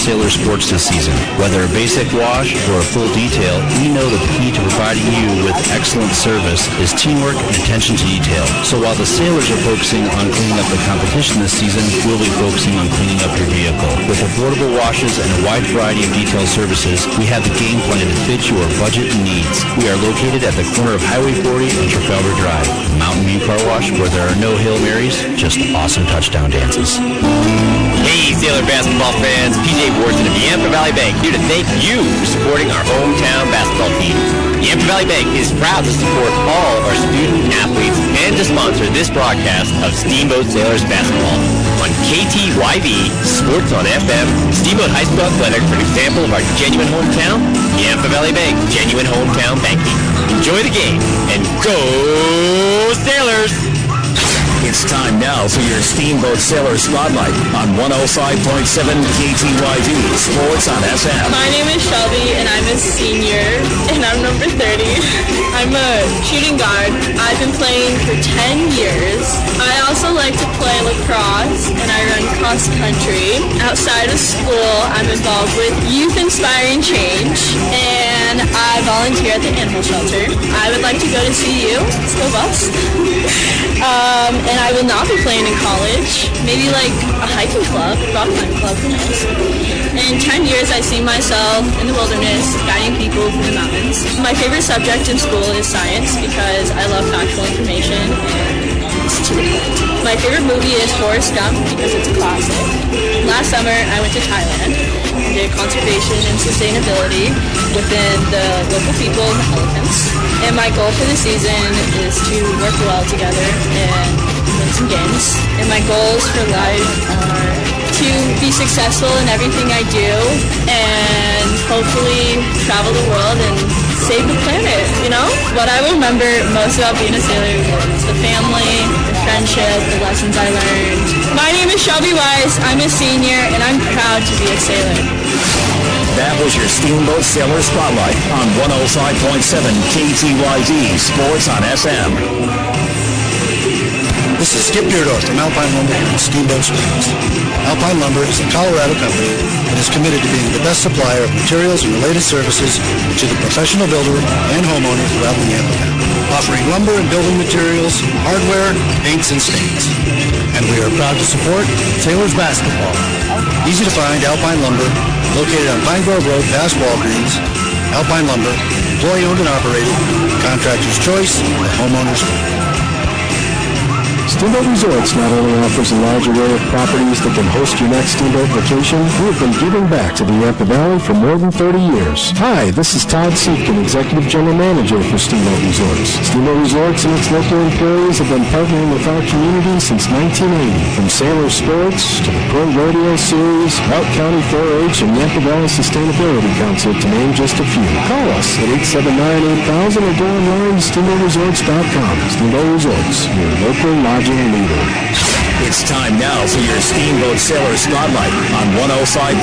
sailor sports this season. Whether a basic wash or a full detail, we know the key to providing you with excellent service is teamwork and attention to detail. So while the sailors are focusing on cleaning up the competition this season, we'll be focusing on cleaning up your vehicle. With affordable washes and a wide variety of detail services, we have the game plan to fit your budget and needs. We are located at the corner of Highway 40 and Trafalgar Drive. Mountain View Car Wash, where there are no Hail Marys, just awesome touchdown dances. Hey, Sailor basketball fans, PJ Wharton of Yampa Valley Bank here to thank you for supporting our hometown basketball team. Yampa Valley Bank is proud to support all of our student athletes and to sponsor this broadcast of Steamboat Sailors basketball on KTYV, Sports on FM, Steamboat High School Athletic for an example of our genuine hometown, Yampa Valley Bank, genuine hometown banking. Enjoy the game and go Sailors! It's time now for your Steamboat Sailor Spotlight on 105.7 KTYV Sports on FM. My name is Shelby, and I'm a senior, and I'm number 30. I'm a shooting guard. I've been playing for 10 years. I also like to play lacrosse, and I run cross country. Outside of school, I'm involved with Youth Inspiring Change, and I volunteer at the animal shelter. I would like to go to CU. Let's go Buffs. And I will not be playing in college. Maybe like a hiking club, rock climbing club, who knows. In 10 years, I see myself in the wilderness, guiding people through the mountains. My favorite subject in school is science because I love factual information and it's to the point. My favorite movie is Forrest Gump because it's a classic. Last summer, I went to Thailand and did conservation and sustainability within the local people and the elephants. And my goal for the season is to work well together and win some games. And my goals for life are to be successful in everything I do and hopefully travel the world and save the planet, you know? What I remember most about being a sailor is the family, the friendship, the lessons I learned. My name is Shelby Weiss. I'm a senior and I'm proud to be a sailor. That was your Steamboat Sailor Spotlight on 105.7 KTYV Sports on FM. This is Skip Beardorf from Alpine Lumber in Steamboat Springs. Alpine Lumber is a Colorado company that is committed to being the best supplier of materials and related services to the professional builder and homeowner throughout the Yampa Valley, offering lumber and building materials, hardware, paints, and stains. And we are proud to support Sailors basketball. Easy to find Alpine Lumber, located on Pine Grove Road past Walgreens. Alpine Lumber, employee-owned and operated, contractor's choice, and homeowner's choice. Steamboat Resorts not only offers a large array of properties that can host your next Steamboat vacation, we have been giving back to the Yampa Valley for more than 30 years. Hi, this is Todd Seepkin, Executive General Manager for Steamboat Resorts. Steamboat Resorts and its local employees have been partnering with our community since 1980. From Sailor Sports to the Pro Rodeo Series, Route County 4-H, and Yampa Valley Sustainability Council, to name just a few. Call us at 879-8000 or go online to steamboatresorts.com. Steamboat Resorts, your local lodging leader. It's time now for your Steamboat Sailor Spotlight on 105.7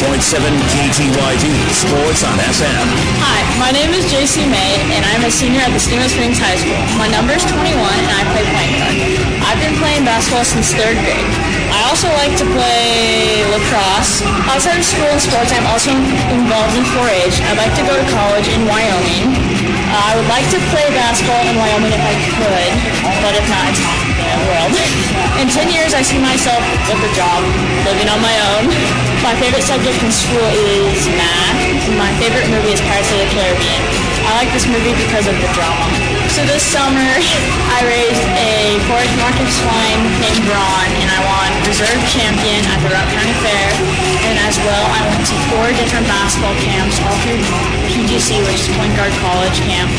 KTYV Sports on FM. Hi, my name is JC May, and I'm a senior at the Steamboat Springs High School. My number is 21, and I play point guard. I've been playing basketball since 3rd grade. I also like to play lacrosse. Outside of school and sports, I'm also involved in 4-H. I'd like to go to college in Wyoming. I would like to play basketball in Wyoming if I could, but if not, it's not the world. In 10 years, I see myself with a job, living on my own. My favorite subject in school is math. My favorite movie is Pirates of the Caribbean. I like this movie because of the drama. So this summer, I raised a 4-H market swine named Braun, and I won reserve champion at the Route County Fair. And as well, I went to 4 different basketball camps, all through PGC, which is Point Guard College Camp,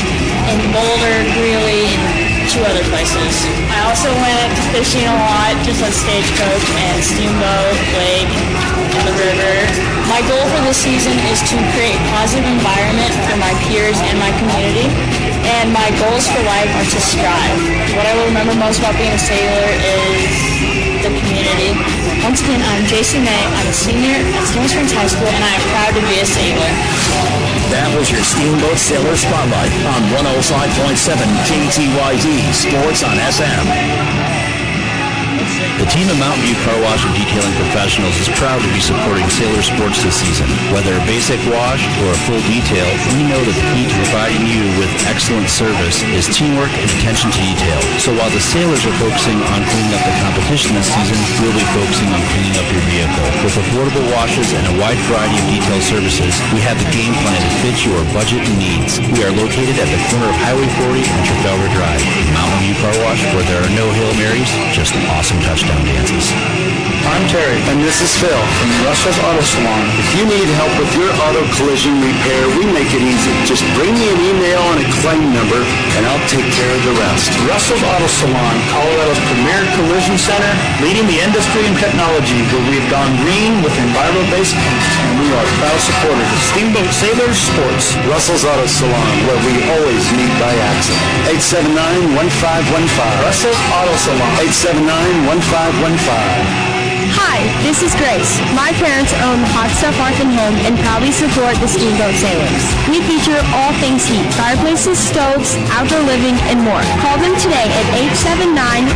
in Boulder, Greeley, and 2 other places. I also went fishing a lot, just on Stagecoach and Steamboat, Lake, and the river. My goal for this season is to create a positive environment for my peers and my community. And my goals for life are to strive. What I will remember most about being a sailor is the community. Once again, I'm Jason May. I'm a senior at Steamboat Springs High School, and I am proud to be a sailor. That was your Steamboat Sailor Spotlight on 105.7 KTYV Sports on FM. The team of Mountain View Car Wash and Detailing Professionals is proud to be supporting Sailor Sports this season. Whether a basic wash or a full detail, we know the key to providing you with excellent service is teamwork and attention to detail. So while the Sailors are focusing on cleaning up the competition this season, we'll be focusing on cleaning up your vehicle. With affordable washes and a wide variety of detail services, we have the game plan to fit your budget and needs. We are located at the corner of Highway 40 and Trafalgar Drive. Mountain View Car Wash, where there are no Hail Marys, just awesome touchdown dances. I'm Terry, and this is Phil from Russell's Auto Salon. If you need help with your auto collision repair, we make it easy. Just bring me an email and a claim number, and I'll take care of the rest. Russell's Auto Salon, Colorado's premier collision center, leading the industry in technology, where we've gone green with enviro-based paint, and we are proud supporters of Steamboat Sailor Sports. Russell's Auto Salon, where we always meet by accident. 879-1515. Russell's Auto Salon. 879-1515. Hi, this is Grace. My parents own Hot Stuff Hearth and Home and proudly support the Steamboat Sailors. We feature all things heat, fireplaces, stoves, outdoor living, and more. Call them today at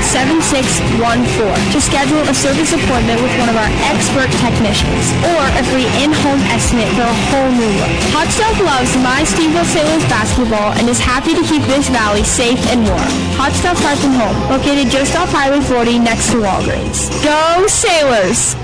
879-7614 to schedule a service appointment with one of our expert technicians or a free in-home estimate for a whole new look. Hot Stuff loves my Steamboat Sailors basketball and is happy to keep this valley safe and warm. Hot Stuff Hearth and Home, located just off Highway 40 next to Walgreens. Go Sailors!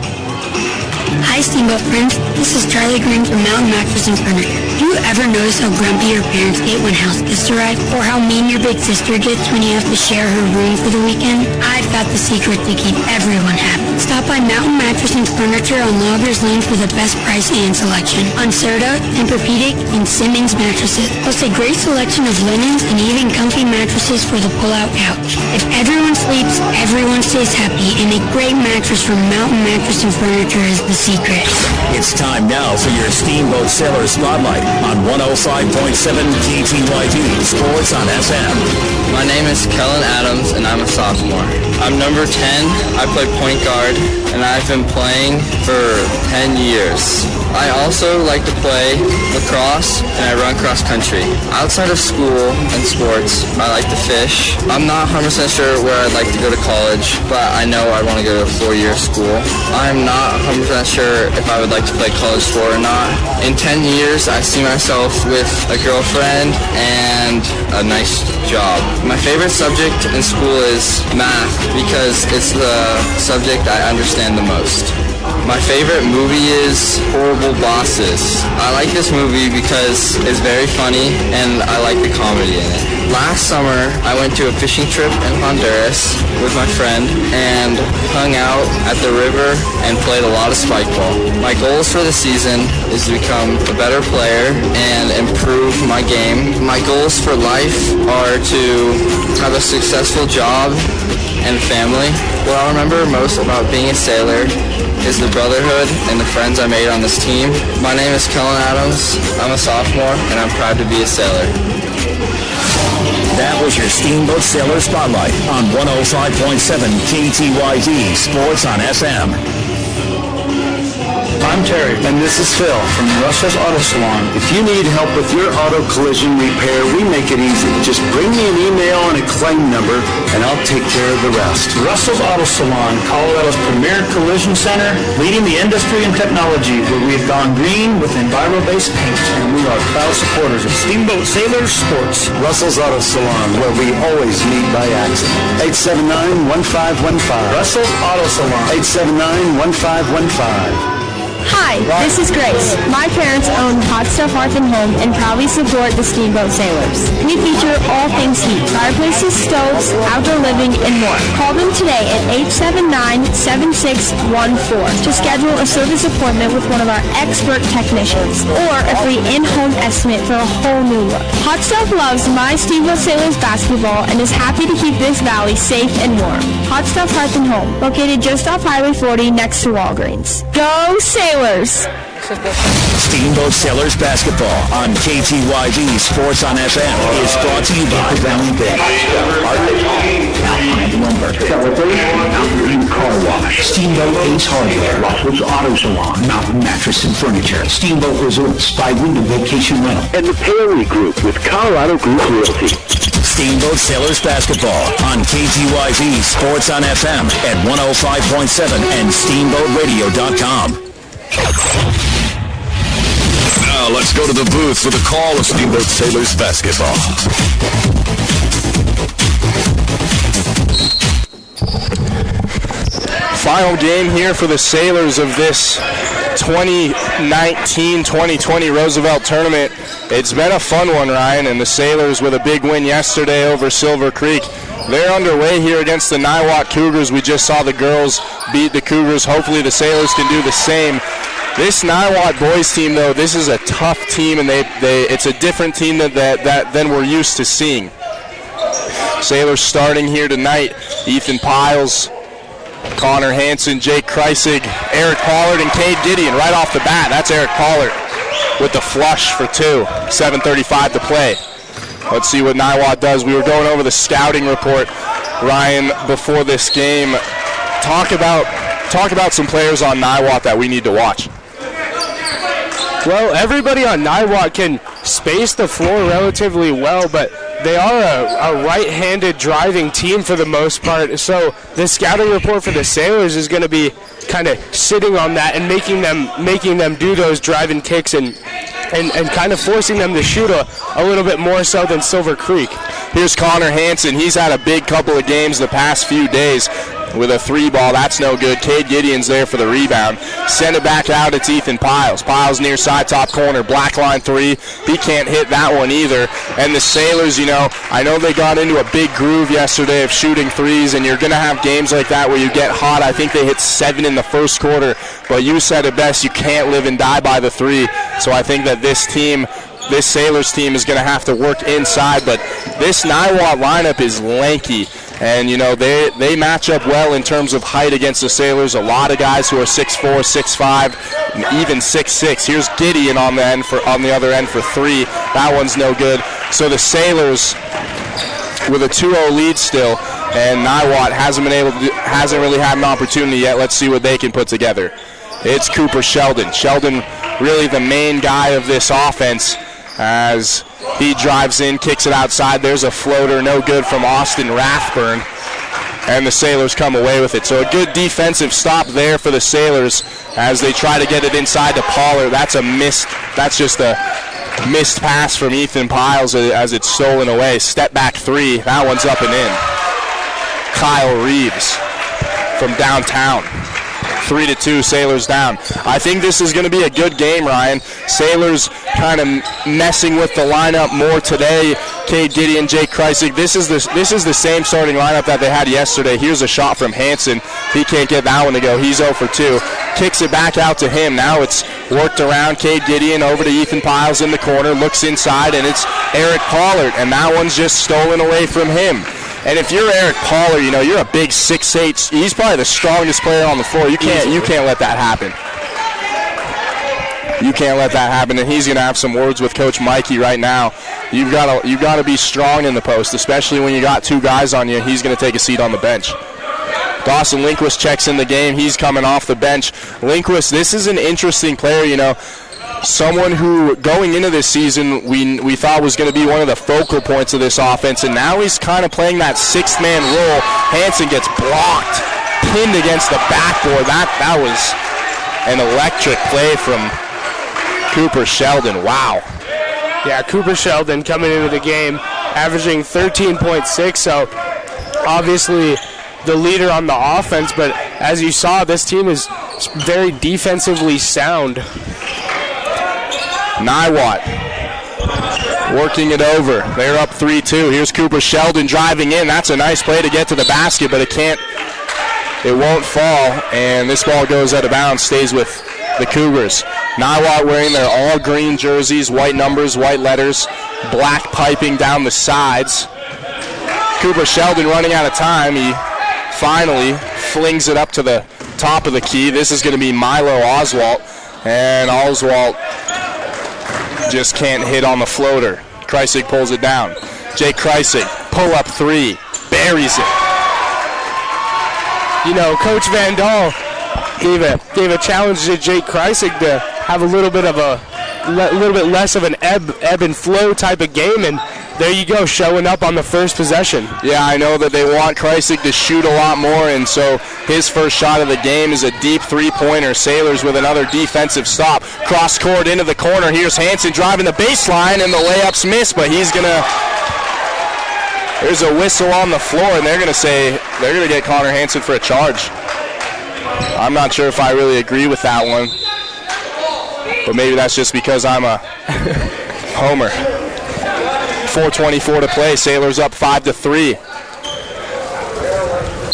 Hi, Steamboat friends. This is Charlie Green from Mountain Mattress and Furniture. Do you ever notice how grumpy your parents get when house guests arrive? Or how mean your big sister gets when you have to share her room for the weekend? I've got the secret to keep everyone happy. Stop by Mountain Mattress and Furniture on Loggers Lane for the best price and selection on Serta, Tempur-Pedic, and Simmons mattresses. Plus a great selection of linens and even comfy mattresses for the pull-out couch. If everyone sleeps, everyone stays happy, and a great mattress from Mountain Mattress and Furniture is the secret. It's time now for your Steamboat Sailor Spotlight on 105.7 KTYD Sports on FM. My name is Kellen Adams, and I'm a sophomore. I'm number 10. I play point guard, and I've been playing for 10 years. I also like to play lacrosse, and I run cross country. Outside of school and sports, I like to fish. I'm not 100% sure where I'd like to go to college, but I know I want to go to a 4-year school. I'm not 100% sure if I would like to play college sport or not. In 10 years, I see myself with a girlfriend and a nice job. My favorite subject in school is math because it's the subject I understand the most. My favorite movie is Horrible Bosses. I like this movie because it's very funny and I like the comedy in it. Last summer, I went to a fishing trip in Honduras with my friend and hung out at the river and played a lot of spike ball. My goals for the season is to become a better player and improve my game. My goals for life are to have a successful job and family. What I remember most about being a sailor is the brotherhood and the friends I made on this team. My name is Kellen Adams. I'm a sophomore, and I'm proud to be a sailor. That was your Steamboat Sailor Spotlight on 105.7 KTYD Sports on FM. I'm Terry, and this is Phil from Russell's Auto Salon. If you need help with your auto collision repair, we make it easy. Just bring me an email and a claim number, and I'll take care of the rest. Russell's Auto Salon, Colorado's premier collision center, leading the industry in technology, where we've gone green with enviro-based paint, and we are proud supporters of Steamboat Sailor Sports. Russell's Auto Salon, where we always meet by accident. 879-1515. Russell's Auto Salon. 879-1515. Hi, this is Grace. My parents own Hot Stuff Hearth and Home and proudly support the Steamboat Sailors. We feature all things heat, fireplaces, stoves, outdoor living, and more. Call them today at 879-7614 to schedule a service appointment with one of our expert technicians or a free in-home estimate for a whole new look. Hot Stuff loves my Steamboat Sailors basketball and is happy to keep this valley safe and warm. Hot Stuff Hearth and Home, located just off Highway 40 next to Walgreens. Go Sailors! Steamboat Sailors basketball on KTYD Sports on FM is brought to you by Valley Bank. Lumber, Mountain View Car Wash, Steamboat Ace Hardware, Russell's Auto Salon, Mountain Mattress and Furniture, Steamboat Resorts by Wyndham Vacation Rental, and the Perry Group with Colorado Group Realty. Steamboat Sailors basketball on KGYV Sports on FM at 105.7 and SteamboatRadio.com. Now let's go to the booth for the call of Steamboat Sailors basketball. Final game here for the Sailors of this 2019-2020 Roosevelt Tournament. It's been a fun one, Ryan, and the Sailors with a big win yesterday over Silver Creek. They're underway here against the Niwot Cougars. We just saw the girls beat the Cougars. Hopefully the Sailors can do the same. This Niwot boys team, though, this is a tough team, and it's a different team than we're used to seeing. Sailors starting here tonight, Ethan Piles, Connor Hansen, Jake Kreisig, Eric Pollard, and Cade Gideon right off the bat. That's Eric Pollard with the flush for two. 7:35 to play. Let's see what Niwot does. We were going over the scouting report, Ryan, before this game. Talk about some players on Niwot that we need to watch. Well, everybody on Niwot can space the floor relatively well, but they are a right-handed driving team for the most part, so the scouting report for the Sailors is going to be kind of sitting on that and making them do those driving kicks and kind of forcing them to shoot a little bit more so than Silver Creek. Here's Connor Hansen. He's had a big couple of games the past few days with a three ball. That's no good. Cade Gideon's there for the rebound. Send it back out. It's Ethan Piles. Piles near side top corner. Black line three. He can't hit that one either. And the Sailors, I know they got into a big groove yesterday of shooting threes, and you're going to have games like that where you get hot. I think they hit 7 in the first quarter, but you said it best. You can't live and die by the three. So I think that this Sailors team is going to have to work inside, but this Niwot lineup is lanky. And, they match up well in terms of height against the Sailors. A lot of guys who are 6'4", 6'5", even 6'6". Here's Gideon on the other end for three. That one's no good. So the Sailors with a 2-0 lead still, and Niwot hasn't really had an opportunity yet. Let's see what they can put together. It's Cooper Sheldon. Sheldon really the main guy of this offense as he drives in, kicks it outside. There's a floater, no good from Austin Rathburn, and the Sailors come away with it. So a good defensive stop there for the Sailors as they try to get it inside to Pollard. That's just a missed pass from Ethan Piles as it's stolen away. Step back three, that one's up and in. Kyle Reeves from downtown. 3-2, Sailors down. I think this is going to be a good game, Ryan. Sailors kind of messing with the lineup more today. Cade Gideon, Jake Kreisig. This is the same starting lineup that they had yesterday. Here's a shot from Hansen. He can't get that one to go. He's 0 for 2. Kicks it back out to him. Now it's worked around. Cade Gideon over to Ethan Piles in the corner. Looks inside, and it's Eric Pollard, and that one's just stolen away from him. And if you're Eric Pollard, you're a big 6'8". He's probably the strongest player on the floor. You can't let that happen. You can't let that happen, and he's going to have some words with Coach Mikey right now. You've got to be strong in the post, especially when you got two guys on you. He's going to take a seat on the bench. Dawson Lindquist checks in the game. He's coming off the bench. Lindquist, this is an interesting player, someone who going into this season we thought was going to be one of the focal points of this offense, and now he's kind of playing that sixth-man role. Hansen gets blocked, pinned against the backboard. That was an electric play from Cooper Sheldon. Wow. Yeah, Cooper Sheldon coming into the game, averaging 13.6, so obviously the leader on the offense, but as you saw, this team is very defensively sound. Niwot working it over. They're up 3-2. Here's Cooper Sheldon driving in. That's a nice play to get to the basket, but it won't fall, and this ball goes out of bounds, stays with the Cougars. Niwot wearing their all-green jerseys, white numbers, white letters, black piping down the sides. Cooper Sheldon running out of time. He finally flings it up to the top of the key. This is going to be Milo Oswalt, and Oswalt just can't hit on the floater. Kreisig pulls it down. Jake Kreisig, pull-up three, buries it. Coach Van Dahl gave a challenge to Jake Kreisig to have a little bit less of an ebb and flow type of game, and there you go, showing up on the first possession. Yeah, I know that they want Kreisig to shoot a lot more, and so his first shot of the game is a deep three-pointer. Sailors with another defensive stop. Cross court into the corner. Here's Hansen driving the baseline, and the layup's missed, but he's going to... There's a whistle on the floor, and they're going to get Connor Hansen for a charge. I'm not sure if I really agree with that one, but maybe that's just because I'm a homer. 4:24 to play. Sailors up 5-3.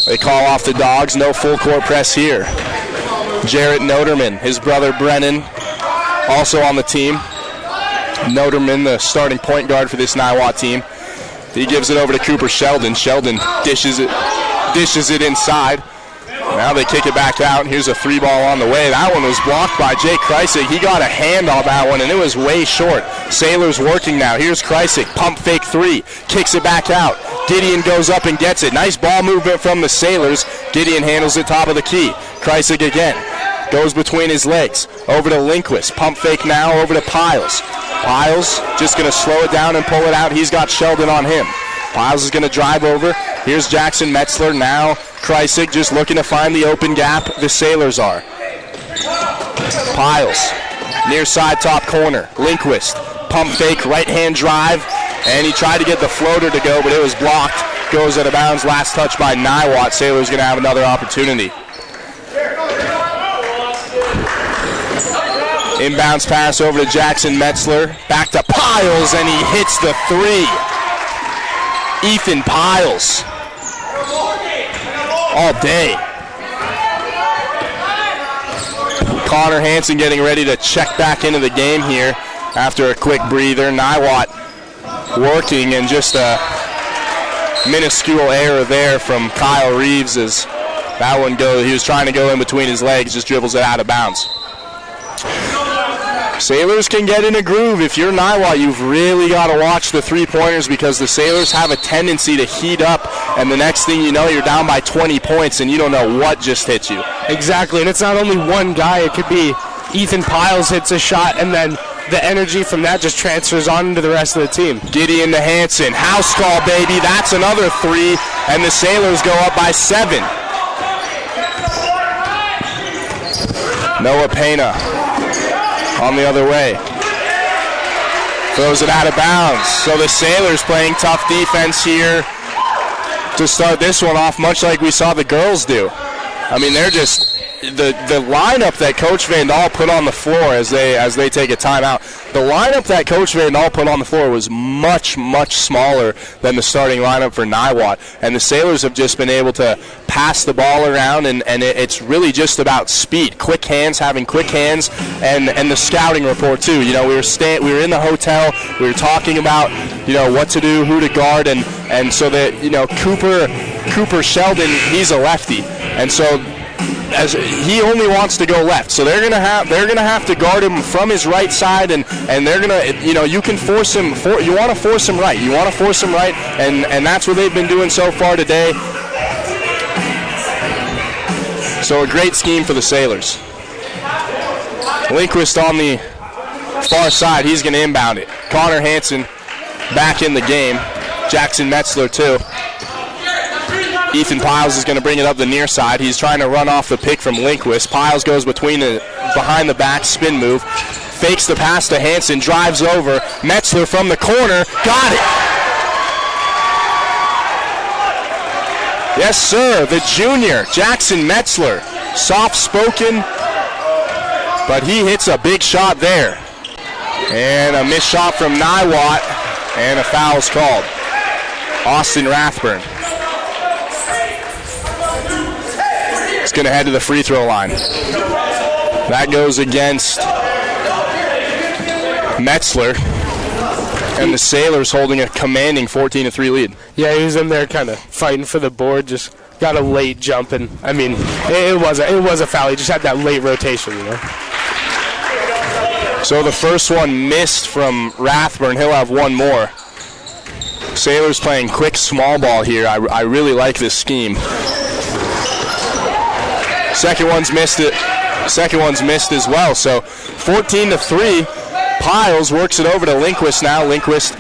They call off the Dogs. No full court press here. Jarrett Noterman, his brother Brennan, also on the team. Noterman, the starting point guard for this Niwot team. He gives it over to Cooper Sheldon. Sheldon dishes it inside. Now they kick it back out. Here's a three ball on the way. That one was blocked by Jake Kreisig. He got a hand on that one, and it was way short. Sailors working now. Here's Kreisig. Pump fake three. Kicks it back out. Gideon goes up and gets it. Nice ball movement from the Sailors. Gideon handles it top of the key. Kreisig again. Goes between his legs. Over to Lindquist. Pump fake now over to Piles. Piles just going to slow it down and pull it out. He's got Sheldon on him. Piles is going to drive over. Here's Jackson Metzler. Now Kreisig just looking to find the open gap. The Sailors are. Piles. Near side top corner. Lindquist. Pump fake. Right hand drive. And he tried to get the floater to go, but it was blocked. Goes out of bounds. Last touch by Niwot. Sailors going to have another opportunity. Inbounds pass over to Jackson Metzler. Back to Piles, and he hits the three. Ethan Piles. All day. Connor Hansen getting ready to check back into the game here after a quick breather. Niwot working, and just a minuscule error there from Kyle Reeves as that one goes. He was trying to go in between his legs, just dribbles it out of bounds. Sailors can get in a groove. If you're Niwot, you've really got to watch the three-pointers because the Sailors have a tendency to heat up, and the next thing you know, you're down by 20 points, and you don't know what just hit you. Exactly, and it's not only one guy. It could be Ethan Piles hits a shot, and then the energy from that just transfers on into the rest of the team. Gideon to Hansen. House call, baby. That's another three, and the Sailors go up by 7. Noah Pena on the other way. Throws it out of bounds. So the Sailors playing tough defense here to start this one off, much like we saw the girls do. I mean, they're just the lineup that Coach Van Dahl put on the floor as they take a timeout. The lineup that Coach Van Dahl put on the floor was much, much smaller than the starting lineup for Niwot. And the Sailors have just been able to pass the ball around, and it's really just about speed, quick hands, having quick hands, and the scouting report too. You know, we were in the hotel, we were talking about, you know, what to do, who to guard, and so that, you know, Cooper Sheldon, he's a lefty, and so as he only wants to go left, so they're gonna have to guard him from his right side, and they're gonna, you know, you can force him. You want to force him right. You want to force him right, and that's what they've been doing so far today. So a great scheme for the Sailors. Lindquist on the far side. He's going to inbound it. Connor Hansen back in the game. Jackson Metzler too. Ethan Piles is going to bring it up the near side. He's trying to run off the pick from Lindquist. Piles goes behind the back, spin move. Fakes the pass to Hansen, drives over. Metzler from the corner. Got it! Yes, sir, the junior, Jackson Metzler. Soft-spoken, but he hits a big shot there. And a missed shot from Niwot, and a foul's called. Austin Rathburn. He's going to head to the free throw line. That goes against Metzler. And the Sailors holding a commanding 14-3 lead. Yeah, he was in there kind of fighting for the board, just got a late jump, and I mean, it was a foul. He just had that late rotation, you know. So the first one missed from Rathburn. He'll have one more. Sailors playing quick small ball here. I really like this scheme. Second one's missed as well. So 14-3. Piles works it over to Lindquist now. Lindquist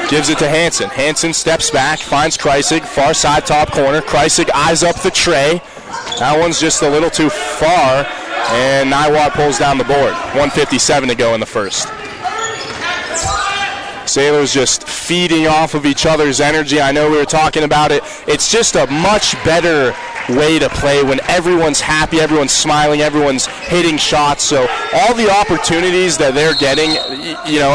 Gives it to Hansen. Hansen steps back, finds Kreisig, far side top corner. Kreisig eyes up the tray. That one's just a little too far, and Niwot pulls down the board. 1:57 to go in the first. Sailors just feeding off of each other's energy. I know we were talking about it. It's just a much better way to play when everyone's happy, everyone's smiling, everyone's hitting shots. So all the opportunities that they're getting, you know,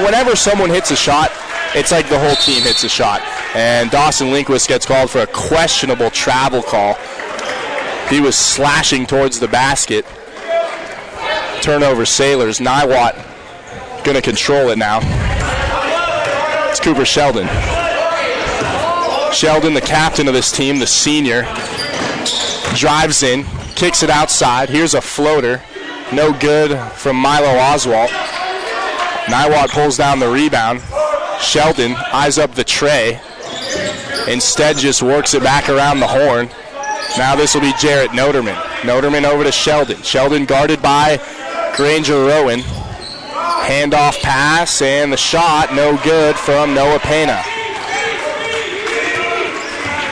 whenever someone hits a shot, it's like the whole team hits a shot. And Dawson Lindquist gets called for a questionable travel call. He was slashing towards the basket. Turnover Sailors. Niwot going to control it now. It's Cooper Sheldon. Sheldon, the captain of this team, the senior, drives in, kicks it outside. Here's a floater. No good from Milo Oswalt. Niwot pulls down the rebound. Sheldon eyes up the tray. Instead just works it back around the horn. Now this will be Jarrett Noterman. Noterman over to Sheldon. Sheldon guarded by Granger Rowan. Handoff pass, and the shot, no good from Noah Pena.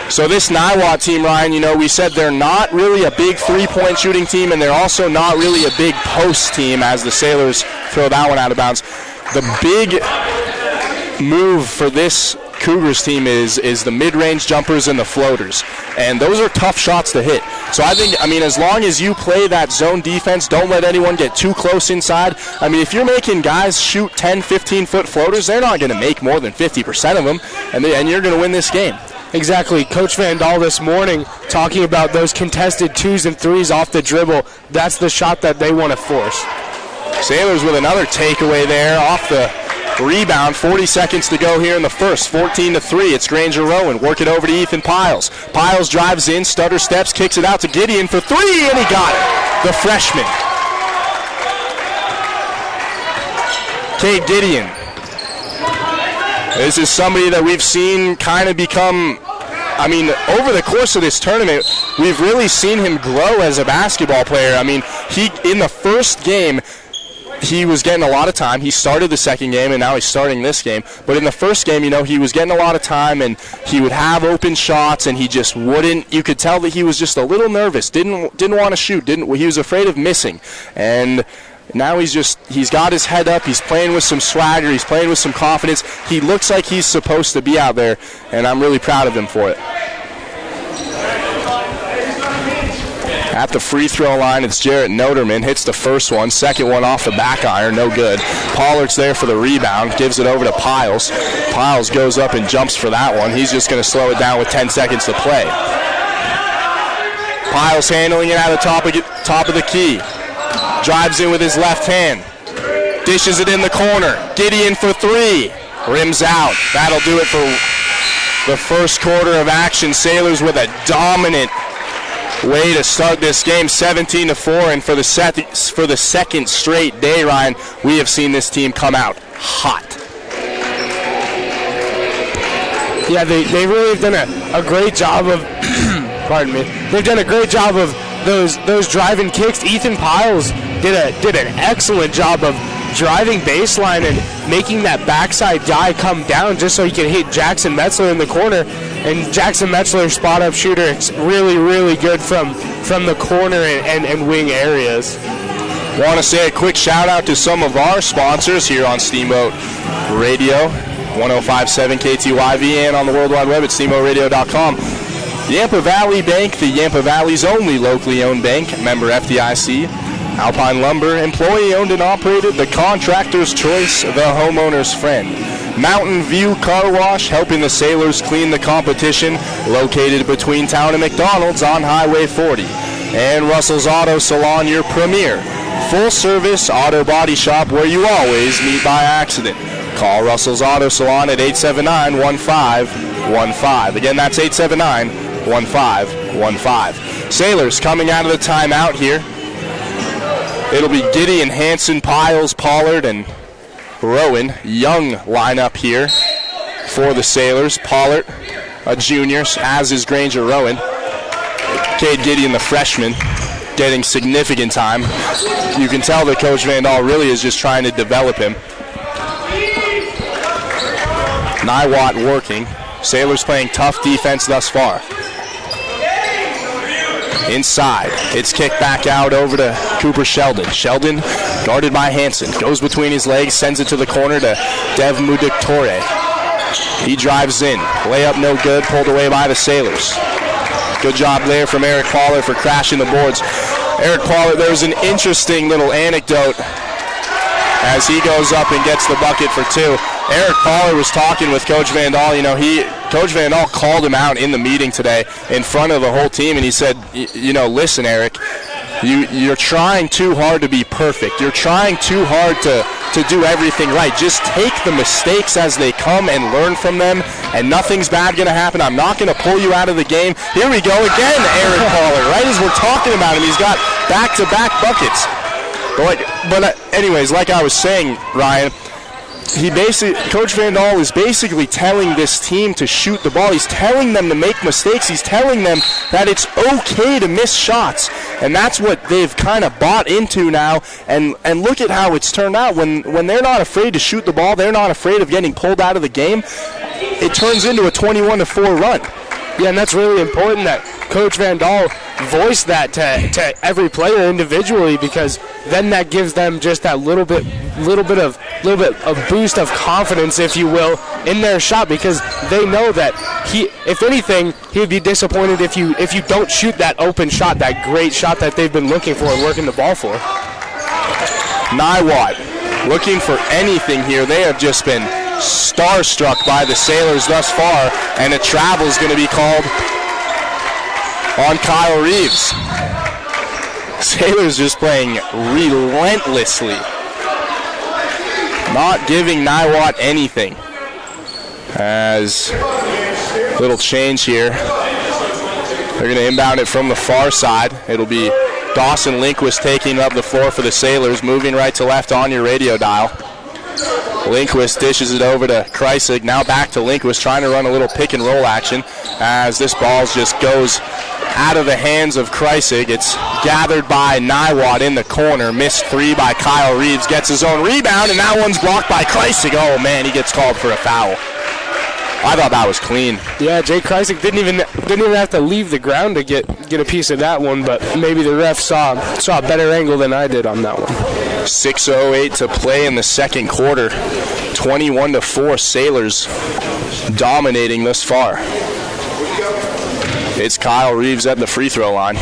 So this Niwot team, Ryan, you know, we said they're not really a big three-point shooting team, and they're also not really a big post team as the Sailors throw that one out of bounds. The big move for this Cougars team is the mid-range jumpers and the floaters, and those are tough shots to hit. So I think, as long as you play that zone defense, don't let anyone get too close inside. If you're making guys shoot 10, 15-foot floaters, they're not going to make more than 50% of them, and you're going to win this game. Exactly. Coach Van Dahl this morning talking about those contested 2s and 3s off the dribble. That's the shot that they want to force. Sailors with another takeaway there off the rebound. 40 seconds to go here in the first. 14-3. It's Granger Rowan. Work it over to Ethan Piles. Piles drives in, stutter steps, kicks it out to Gideon for 3, and he got it. The freshman. Cade Gideon. This is somebody that we've seen kind of become, over the course of this tournament, we've really seen him grow as a basketball player. In the first game, he was getting a lot of time. He started the second game, and now he's starting this game. But in the first game, he was getting a lot of time, and he would have open shots, and he just wouldn't. You could tell that he was just a little nervous. Didn't want to shoot. He was afraid of missing. And now he's got his head up. He's playing with some swagger. He's playing with some confidence. He looks like he's supposed to be out there, and I'm really proud of him for it. At the free throw line, it's Jarrett Noterman. Hits the first one. Second one off the back iron. No good. Pollard's there for the rebound. Gives it over to Piles. Piles goes up and jumps for that one. He's just going to slow it down with 10 seconds to play. Piles handling it out of top of the key. Drives in with his left hand. Dishes it in the corner. Gideon for 3. Rims out. That'll do it for the first quarter of action. Sailors with a dominant way to start this game, 17-4, and for the second straight day, Ryan, we have seen this team come out hot. Yeah, they really have done a great job of, pardon me, they've done a great job of those driving kicks. Ethan Piles did an excellent job of driving baseline and making that backside guy come down just so he can hit Jackson Metzler in the corner. And Jackson Metzler, spot-up shooter, it's really, really good from the corner and wing areas. Want to say a quick shout-out to some of our sponsors here on Steamboat Radio, 105.7 KTYV, and on the World Wide Web at steamboatradio.com. Yampa Valley Bank, the Yampa Valley's only locally owned bank, member FDIC. Alpine Lumber, employee-owned and operated, the contractor's choice, the homeowner's friend. Mountain View Car Wash, helping the Sailors clean the competition, located between town and McDonald's on Highway 40. And Russell's Auto Salon, your premier full-service auto body shop where you always meet by accident. Call Russell's Auto Salon at 879-1515. Again, that's 879-1515. Sailors coming out of the timeout here. It'll be Gideon, Hansen, Piles, Pollard, and Rowan. Young lineup here for the Sailors. Pollard, a junior, as is Granger Rowan. Cade Gideon, the freshman, getting significant time. You can tell that Coach Van Dahl really is just trying to develop him. Niwot working. Sailors playing tough defense thus far. Inside, it's kicked back out over to Cooper Sheldon. Sheldon, guarded by Hansen, goes between his legs, sends it to the corner to Dev Mudiktore. He drives in. Layup no good, pulled away by the Sailors. Good job there from Eric Pollard for crashing the boards. Eric Pollard, there's an interesting little anecdote as he goes up and gets the bucket for two. Eric Pollard was talking with Coach Vandal. Coach Vandal called him out in the meeting today in front of the whole team, and he said, listen, Eric, you're trying too hard to be perfect. You're trying too hard to do everything right. Just take the mistakes as they come and learn from them, and nothing's bad going to happen. I'm not going to pull you out of the game. Here we go again, Eric Pollard, right as we're talking about him. He's got back-to-back buckets. But anyways, like I was saying, Ryan, Coach Vandal is basically telling this team to shoot the ball. He's telling them to make mistakes. He's telling them that it's okay to miss shots. And that's what they've kind of bought into now. And look at how it's turned out. When they're not afraid to shoot the ball, they're not afraid of getting pulled out of the game, it turns into a 21-4 run. Yeah, and that's really important that Coach Vandal voiced that to every player individually, because then that gives them just that little bit of boost of confidence, if you will, in their shot, because they know that if anything, he would be disappointed if you don't shoot that open shot, that great shot that they've been looking for and working the ball for. Niwot looking for anything here. They have just been starstruck by the Sailors thus far, and a travel is going to be called on Kyle Reeves. Sailors just playing relentlessly, not giving Niwot anything. As little change here, they're going to inbound it from the far side. It'll be Dawson Lindquist taking up the floor for the Sailors, moving right to left on your radio dial. Lindquist dishes it over to Kreisig. Now back to Lindquist, trying to run a little pick and roll action as this ball just goes out of the hands of Kreisig. It's gathered by Niwot in the corner. Missed three by Kyle Reeves. Gets his own rebound, and that one's blocked by Kreisig. Oh, man, he gets called for a foul. I thought that was clean. Yeah, Jay Kreisig didn't even have to leave the ground to get a piece of that one, but maybe the ref saw a better angle than I did on that one. 6:08 to play in the second quarter. 21-4 Sailors dominating thus far. It's Kyle Reeves at the free throw line.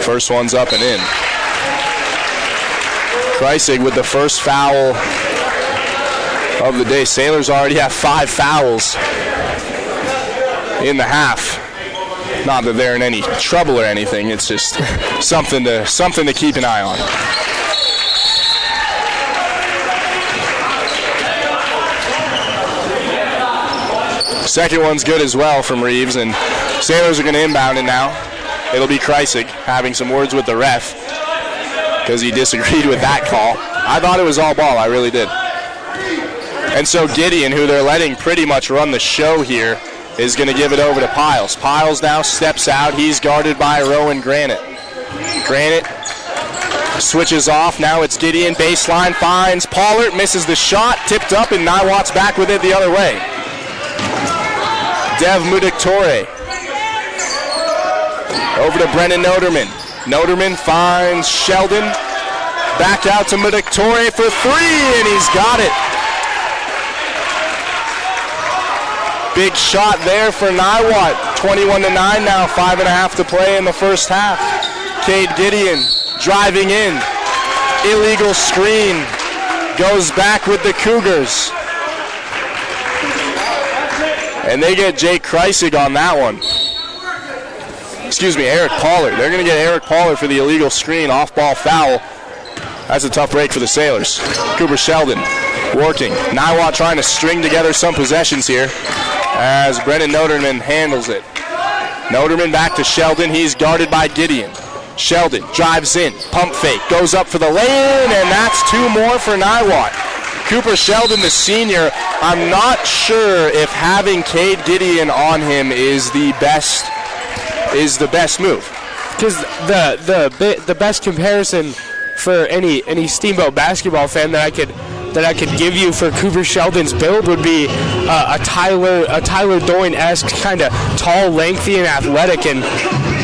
First one's up and in. Kreisig with the first foul of the day. Sailors already have 5 fouls in the half. Not that they're in any trouble or anything. It's just something to keep an eye on. Second one's good as well from Reeves, and Sailors are going to inbound it now. It'll be Kreisig having some words with the ref because he disagreed with that call. I thought it was all ball. I really did. And so Gideon, who they're letting pretty much run the show here, is going to give it over to Piles. Piles now steps out. He's guarded by Rowan Granite. Granite switches off. Now it's Gideon. Baseline finds Pollard. Misses the shot. Tipped up, and Niwot's back with it the other way. Dev Mudiktore. Over to Brennan Noterman. Noterman finds Sheldon. Back out to Mudiktore for three, and he's got it. Big shot there for Niwot. 21-9 now, 5.5 to play in the first half. Cade Gideon driving in. Illegal screen. Goes back with the Cougars. And they get Jake Kreisig on that one. Excuse me, Eric Pollard. They're going to get Eric Pollard for the illegal screen, off-ball foul. That's a tough break for the Sailors. Cooper Sheldon working. Niwot trying to string together some possessions here as Brennan Noterman handles it. Noterman back to Sheldon. He's guarded by Gideon. Sheldon drives in, pump fake, goes up for the lay-in, and that's 2 more for Niwot. Cooper Sheldon, the senior, I'm not sure if having Cade Gideon on him is the best move. Because the best comparison for any Steamboat basketball fan that that I could give you for Cooper Sheldon's build would be a Tyler Doyne-esque kind of tall, lengthy, and athletic. And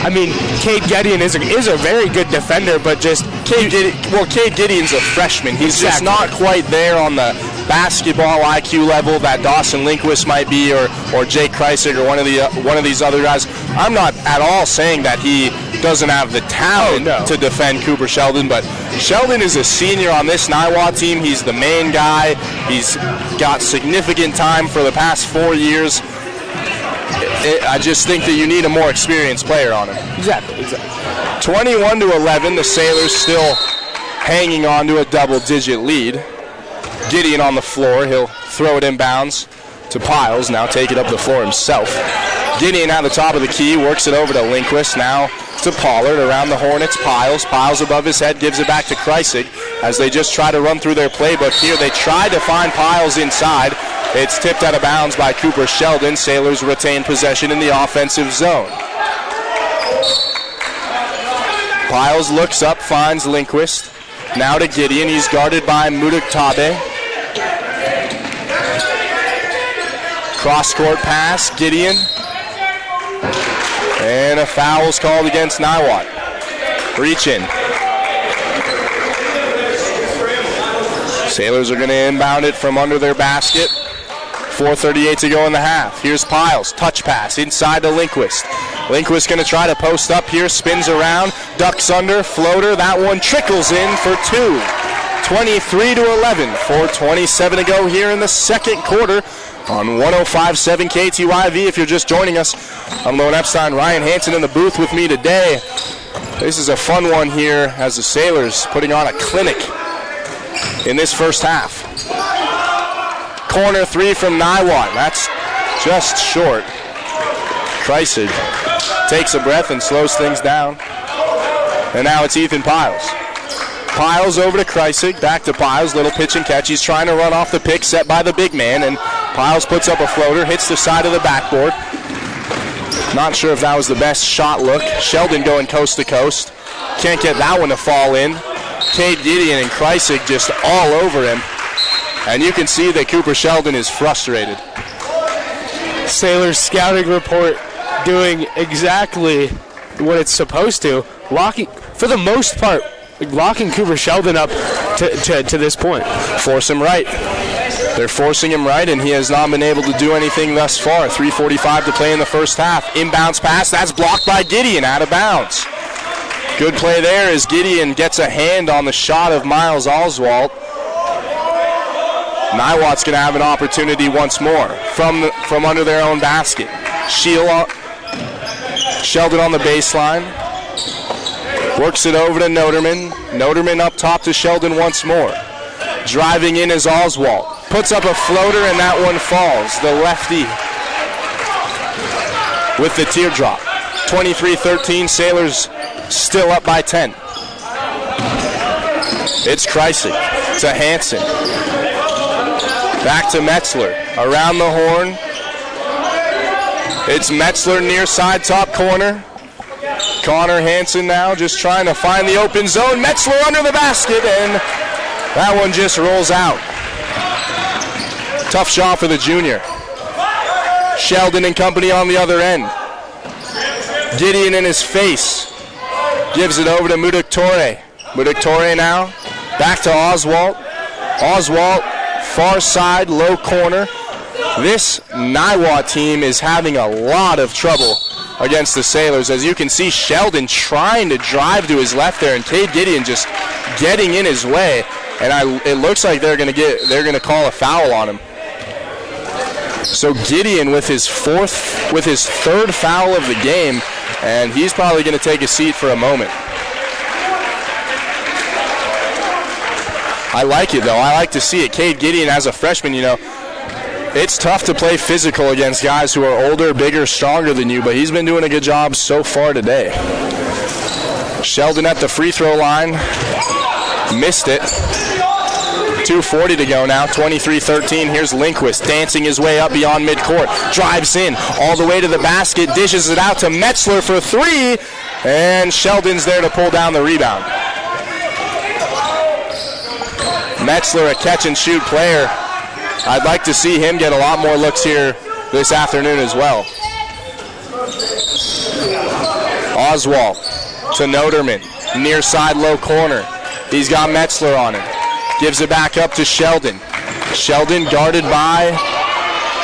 I mean, Cade Gideon is a very good defender, but just Cade Gideon's a freshman. He's just not quite there on the basketball IQ level that Dawson Lindquist might be, or Jake Kreisig, or one of these other guys. I'm not at all saying that he doesn't have the talent to defend Cooper Sheldon, but Sheldon is a senior on this Niwot team. He's the main guy. He's got significant time for the past 4 years. I just think that you need a more experienced player on him. Exactly. 21-11, the Sailors still hanging on to a double-digit lead. Gideon on the floor. He'll throw it inbounds to Piles. Now take it up the floor himself. Gideon at the top of the key, works it over to Lindquist. Now to Pollard. Around the Hornets, Piles. Piles above his head, gives it back to Kreisig as they just try to run through their playbook here. They tried to find Piles inside. It's tipped out of bounds by Cooper Sheldon. Sailors retain possession in the offensive zone. Piles looks up, finds Lindquist. Now to Gideon. He's guarded by Muduktabe. Cross-court pass, Gideon. And a foul's called against Niwot. Reach in. Sailors are going to inbound it from under their basket. 4:38 to go in the half. Here's Piles. Touch pass inside to Lindquist. Lindquist going to try to post up here. Spins around. Ducks under. Floater. That one trickles in for two. 23-11. 4:27 to go here in the second quarter on 105.7 KTYV. If you're just joining us, I'm Lone Epstein. Ryan Hansen in the booth with me today. This is a fun one here as the Sailors putting on a clinic in this first half. Corner three from Niwot. That's just short. Kreisig takes a breath and slows things down. And now it's Ethan Piles. Piles over to Kreisig, back to Piles, little pitch and catch. He's trying to run off the pick set by the big man, and Piles puts up a floater, hits the side of the backboard. Not sure if that was the best shot look. Sheldon going coast to coast. Can't get that one to fall in. Cade Gideon and Kreisig just all over him. And you can see that Cooper Sheldon is frustrated. Sailors scouting report doing exactly what it's supposed to. Locking, for the most part, locking Cooper Sheldon up to this point. Force him right. They're forcing him right, and he has not been able to do anything thus far. 3:45 to play in the first half. Inbounds pass, that's blocked by Gideon, out of bounds. Good play there as Gideon gets a hand on the shot of Miles Oswalt. Niwot's going to have an opportunity once more from under their own basket. Sheldon on the baseline. Works it over to Noterman. Noterman up top to Sheldon once more. Driving in is Oswalt. Puts up a floater and that one falls. The lefty with the teardrop. 23-13, Sailors still up by 10. It's Kreisig to Hansen. Back to Metzler. Around the horn. It's Metzler near side top corner. Connor Hansen now just trying to find the open zone. Metzler under the basket, and that one just rolls out. Tough shot for the junior. Sheldon and company on the other end. Gideon in his face. Gives it over to Muduktore. Muduktore now. Back to Oswalt. Oswalt, far side, low corner. This Niwot team is having a lot of trouble against the Sailors. As you can see, Sheldon trying to drive to his left there, and Cade Gideon just getting in his way. And it looks like they're going to call a foul on him. So Gideon with his third foul of the game, and he's probably going to take a seat for a moment. I like it, though. I like to see it. Cade Gideon, as a freshman, it's tough to play physical against guys who are older, bigger, stronger than you, but he's been doing a good job so far today. Sheldon at the free throw line. Missed it. 2:40 to go now, 23-13. Here's Lindquist dancing his way up beyond midcourt. Drives in all the way to the basket, dishes it out to Metzler for three, and Sheldon's there to pull down the rebound. Metzler, a catch-and-shoot player. I'd like to see him get a lot more looks here this afternoon as well. Oswald to Noterman, near side low corner. He's got Metzler on him. Gives it back up to Sheldon. Sheldon guarded by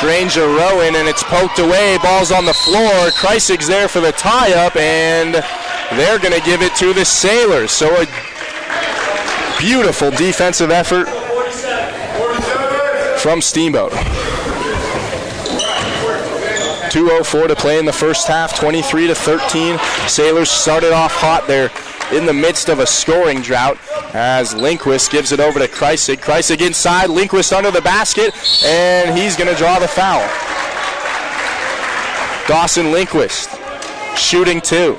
Granger Rowan, and it's poked away. Ball's on the floor. Kreisig's there for the tie-up, and they're going to give it to the Sailors. So a beautiful defensive effort from Steamboat. 2:04 to play in the first half, 23-13. Sailors started off hot there in the midst of a scoring drought as Lindquist gives it over to Kreisig. Kreisig inside, Lindquist under the basket, and he's going to draw the foul. Dawson Lindquist shooting 2.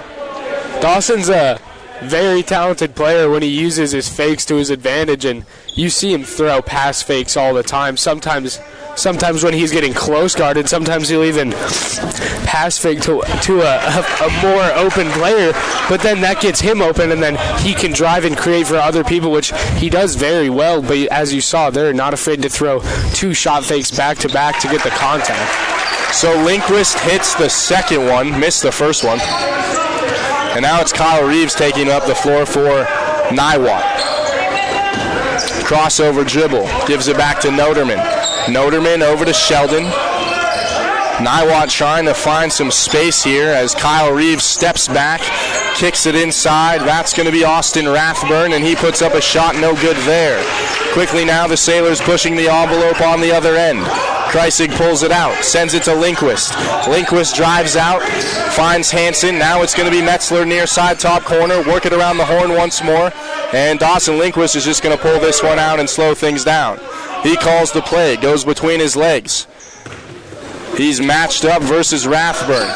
Dawson's a very talented player when he uses his fakes to his advantage, and you see him throw pass fakes all the time. Sometimes when he's getting close guarded, sometimes he'll even pass fake to a more open player, but then that gets him open, and then he can drive and create for other people, which he does very well. But as you saw, they're not afraid to throw 2 shot fakes back-to-back to get the contact. So Lindquist hits the second one, missed the first one. And now it's Kyle Reeves taking up the floor for Niwot. Crossover dribble, gives it back to Noterman. Noterman over to Sheldon. Niwot trying to find some space here as Kyle Reeves steps back, kicks it inside. That's going to be Austin Rathburn, and he puts up a shot, no good there. Quickly now the Sailors pushing the envelope on the other end. Kreisig pulls it out, sends it to Lindquist. Lindquist drives out, finds Hansen. Now it's going to be Metzler near side top corner. Work it around the horn once more. And Dawson Lindquist is just going to pull this one out and slow things down. He calls the play, goes between his legs. He's matched up versus Rathburn.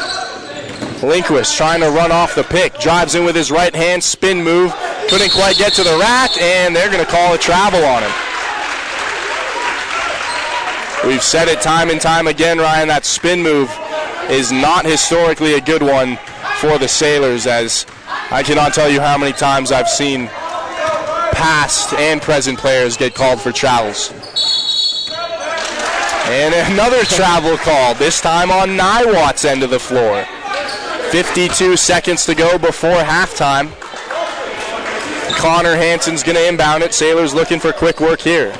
Lindquist trying to run off the pick. Drives in with his right hand, spin move. Couldn't quite get to the rack, and they're going to call a travel on him. We've said it time and time again, Ryan, that spin move is not historically a good one for the Sailors, as I cannot tell you how many times I've seen past and present players get called for travels. And another travel call, this time on Niwot's end of the floor. 52 seconds to go before halftime. Connor Hansen's going to inbound it. Sailors looking for quick work here.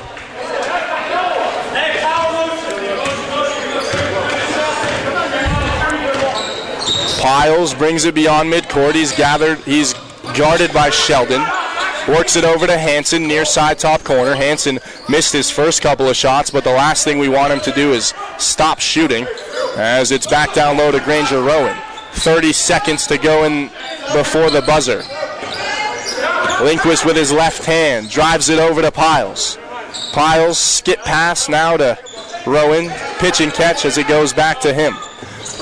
Piles brings it beyond midcourt. He's guarded by Sheldon. Works it over to Hansen near side top corner. Hansen missed his first couple of shots, but the last thing we want him to do is stop shooting as it's back down low to Granger Rowan. 30 seconds to go in before the buzzer. Lindquist with his left hand drives it over to Piles. Piles skip pass now to Rowan. Pitch and catch as it goes back to him.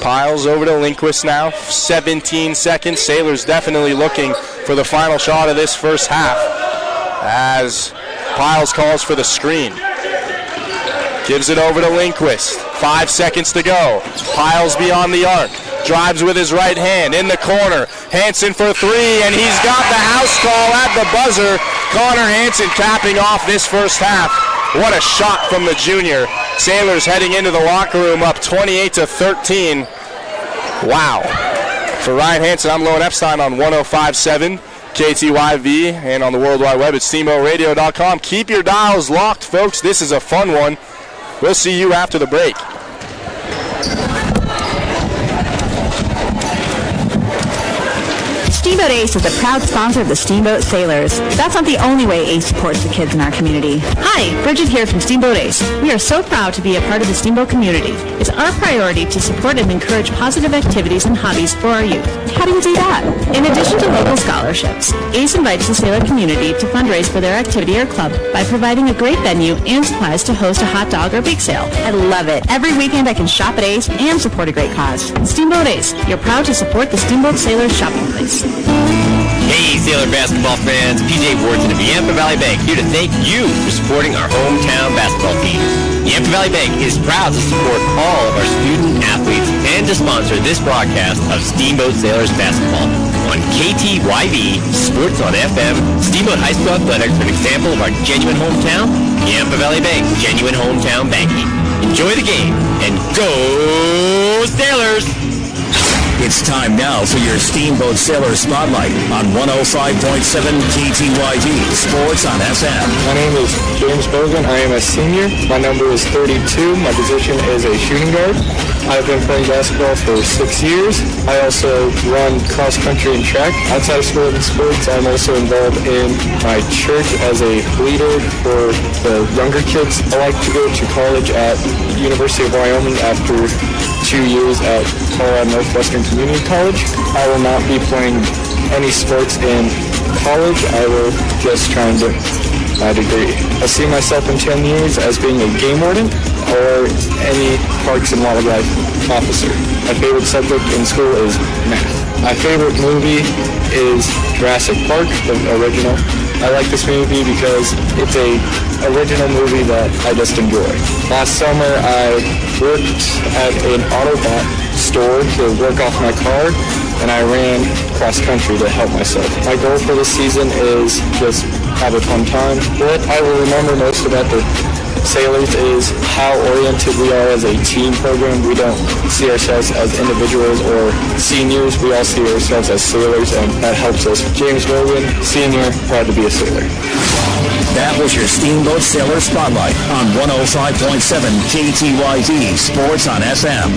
Piles over to Lindquist now. 17 seconds. Sailors definitely looking for the final shot of this first half as Piles calls for the screen. Gives it over to Lindquist. 5 seconds to go. Piles beyond the arc. Drives with his right hand in the corner. Hansen for 3, and he's got the house call at the buzzer. Connor Hansen capping off this first half. What a shot from the junior. Sailors heading into the locker room up 28-13. Wow. For Ryan Hansen, I'm Lowen Epstein on 105.7 KTYV and on the World Wide Web at SteamboatRadio.com. Keep your dials locked, folks. This is a fun one. We'll see you after the break. Steamboat Ace is a proud sponsor of the Steamboat Sailors. That's not the only way Ace supports the kids in our community. Hi, Bridget here from Steamboat Ace. We are so proud to be a part of the Steamboat community. It's our priority to support and encourage positive activities and hobbies for our youth. How do you do that? In addition to local scholarships, Ace invites the sailor community to fundraise for their activity or club by providing a great venue and supplies to host a hot dog or bake sale. I love it. Every weekend I can shop at Ace and support a great cause. Steamboat Ace, you're proud to support the Steamboat Sailors shopping place. Hey, Sailor basketball fans, PJ Wharton of Yampa Valley Bank here to thank you for supporting our hometown basketball team. Yampa Valley Bank is proud to support all of our student athletes and to sponsor this broadcast of Steamboat Sailors basketball on KTYV, Sports on FM, Steamboat High School Athletics, an example of our genuine hometown, Yampa Valley Bank, genuine hometown banking. Enjoy the game, and go Sailors! It's time now for your Steamboat Sailor Spotlight on 105.7 KTYV, Sports on FM. My name is James Bogan. I am a senior. My number is 32. My position is a shooting guard. I've been playing basketball for 6 years. I also run cross country and track. Outside of school and sports, I'm also involved in my church as a leader for the younger kids. I like to go to college at University of Wyoming after 2 years at Colorado Northwestern Community College. I will not be playing any sports in college. I will just try and get my degree. I see myself in 10 years as being a game warden or any parks and wildlife officer. My favorite subject in school is math. My favorite movie is Jurassic Park, the original. I like this movie because it's a original movie that I just enjoy. Last summer I worked at an Autobot store to work off my car, and I ran cross country to help myself. My goal for this season is just have a fun time. What I will remember most about the Sailors is how oriented we are as a team program. We don't see ourselves as individuals or seniors. We all see ourselves as sailors, and that helps us. James Bogan, senior, proud to be a sailor. That was your Steamboat Sailor Spotlight on 105.7 KTYV, Sports on FM.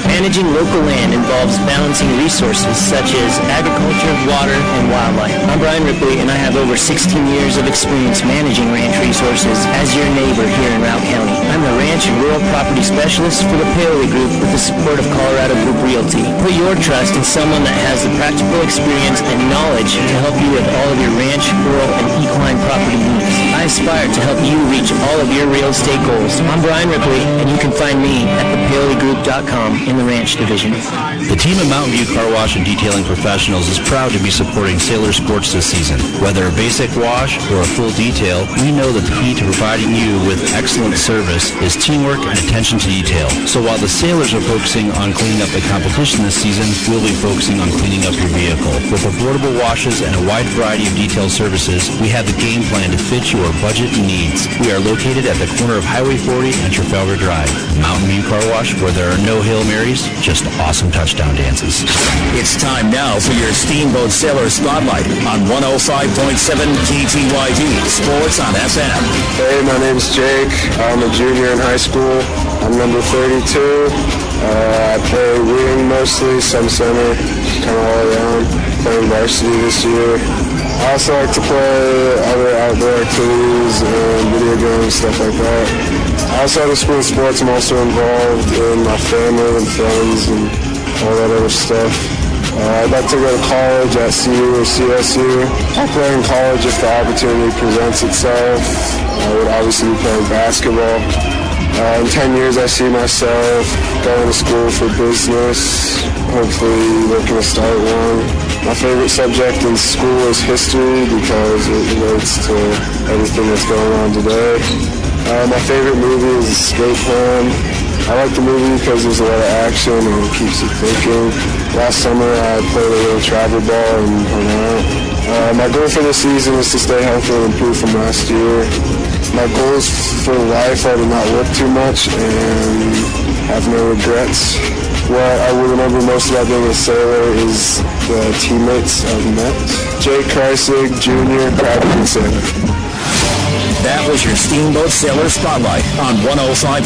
Managing local land involves balancing resources such as agriculture, water, and wildlife. I'm Brian Ripley, and I have over 16 years of experience managing ranch resources as your neighbor here in Routt County. I'm the Ranch and Rural Property Specialist for the Paoli Group with the support of Colorado Group Realty. Put your trust in someone that has the practical experience and knowledge to help you with all of your ranch, rural, and equine property needs. I aspire to help you reach all of your real estate goals. I'm Brian Ripley, and you can find me at thepaoligroup.com in the Ranch Division. The team of Mountain View Car Wash and Detailing Professionals is proud to be supporting Sailor Sports this season. Whether a basic wash or a full detail, we know that the key to providing you with excellent service is teamwork and attention to detail. So while the Sailors are focusing on cleaning up the competition this season, we'll be focusing on cleaning up your vehicle. With affordable washes and a wide variety of detail services, we have the game plan to fit your budget and needs. We are located at the corner of Highway 40 and Trafalgar Drive. Mountain View Car Wash, where there are no Hail Marys, just awesome touchdown dances. It's time now for your Steamboat Sailor Spotlight on 105.7 KTYV, Sports on FM. Hey, my name's Jake. I'm a junior in high school. I'm number 32. I play wing mostly, some center, kind of all around. Playing varsity this year. I also like to play other outdoor activities and video games, stuff like that. Outside of school sports, I'm also involved in my family and friends and all that other stuff. I'd like to go to college at CU or CSU. I'll play in college if the opportunity presents itself. I would obviously be playing basketball. In 10 years, I see myself going to school for business, hopefully looking to start one. My favorite subject in school is history because it relates to everything that's going on today. My favorite movie is Escape Plan. I like the movie because there's a lot of action and it keeps you thinking. Last summer, I played a little travel ball and hung out. My goal for this season is to stay healthy and improve from last year. My goals for life are to not work too much and have no regrets. What I will remember most about being a sailor is the teammates I've met. Jake Kreisig, Jr., proud to be a sailor. That was your Steamboat Sailor Spotlight on 105.7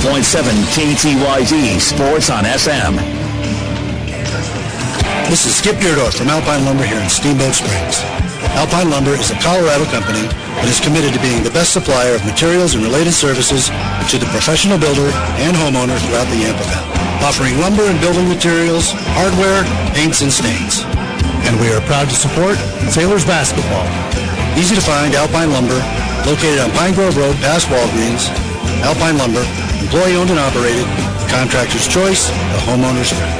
KTYV, Sports on FM. This is Skip Beardorf from Alpine Lumber here in Steamboat Springs. Alpine Lumber is a Colorado company that is committed to being the best supplier of materials and related services to the professional builder and homeowner throughout the Yampa Valley, offering lumber and building materials, hardware, paints, and stains. And we are proud to support Sailors Basketball. Easy to find Alpine Lumber, located on Pine Grove Road past Walgreens. Alpine Lumber, employee-owned and operated, contractor's choice, the homeowner's friend.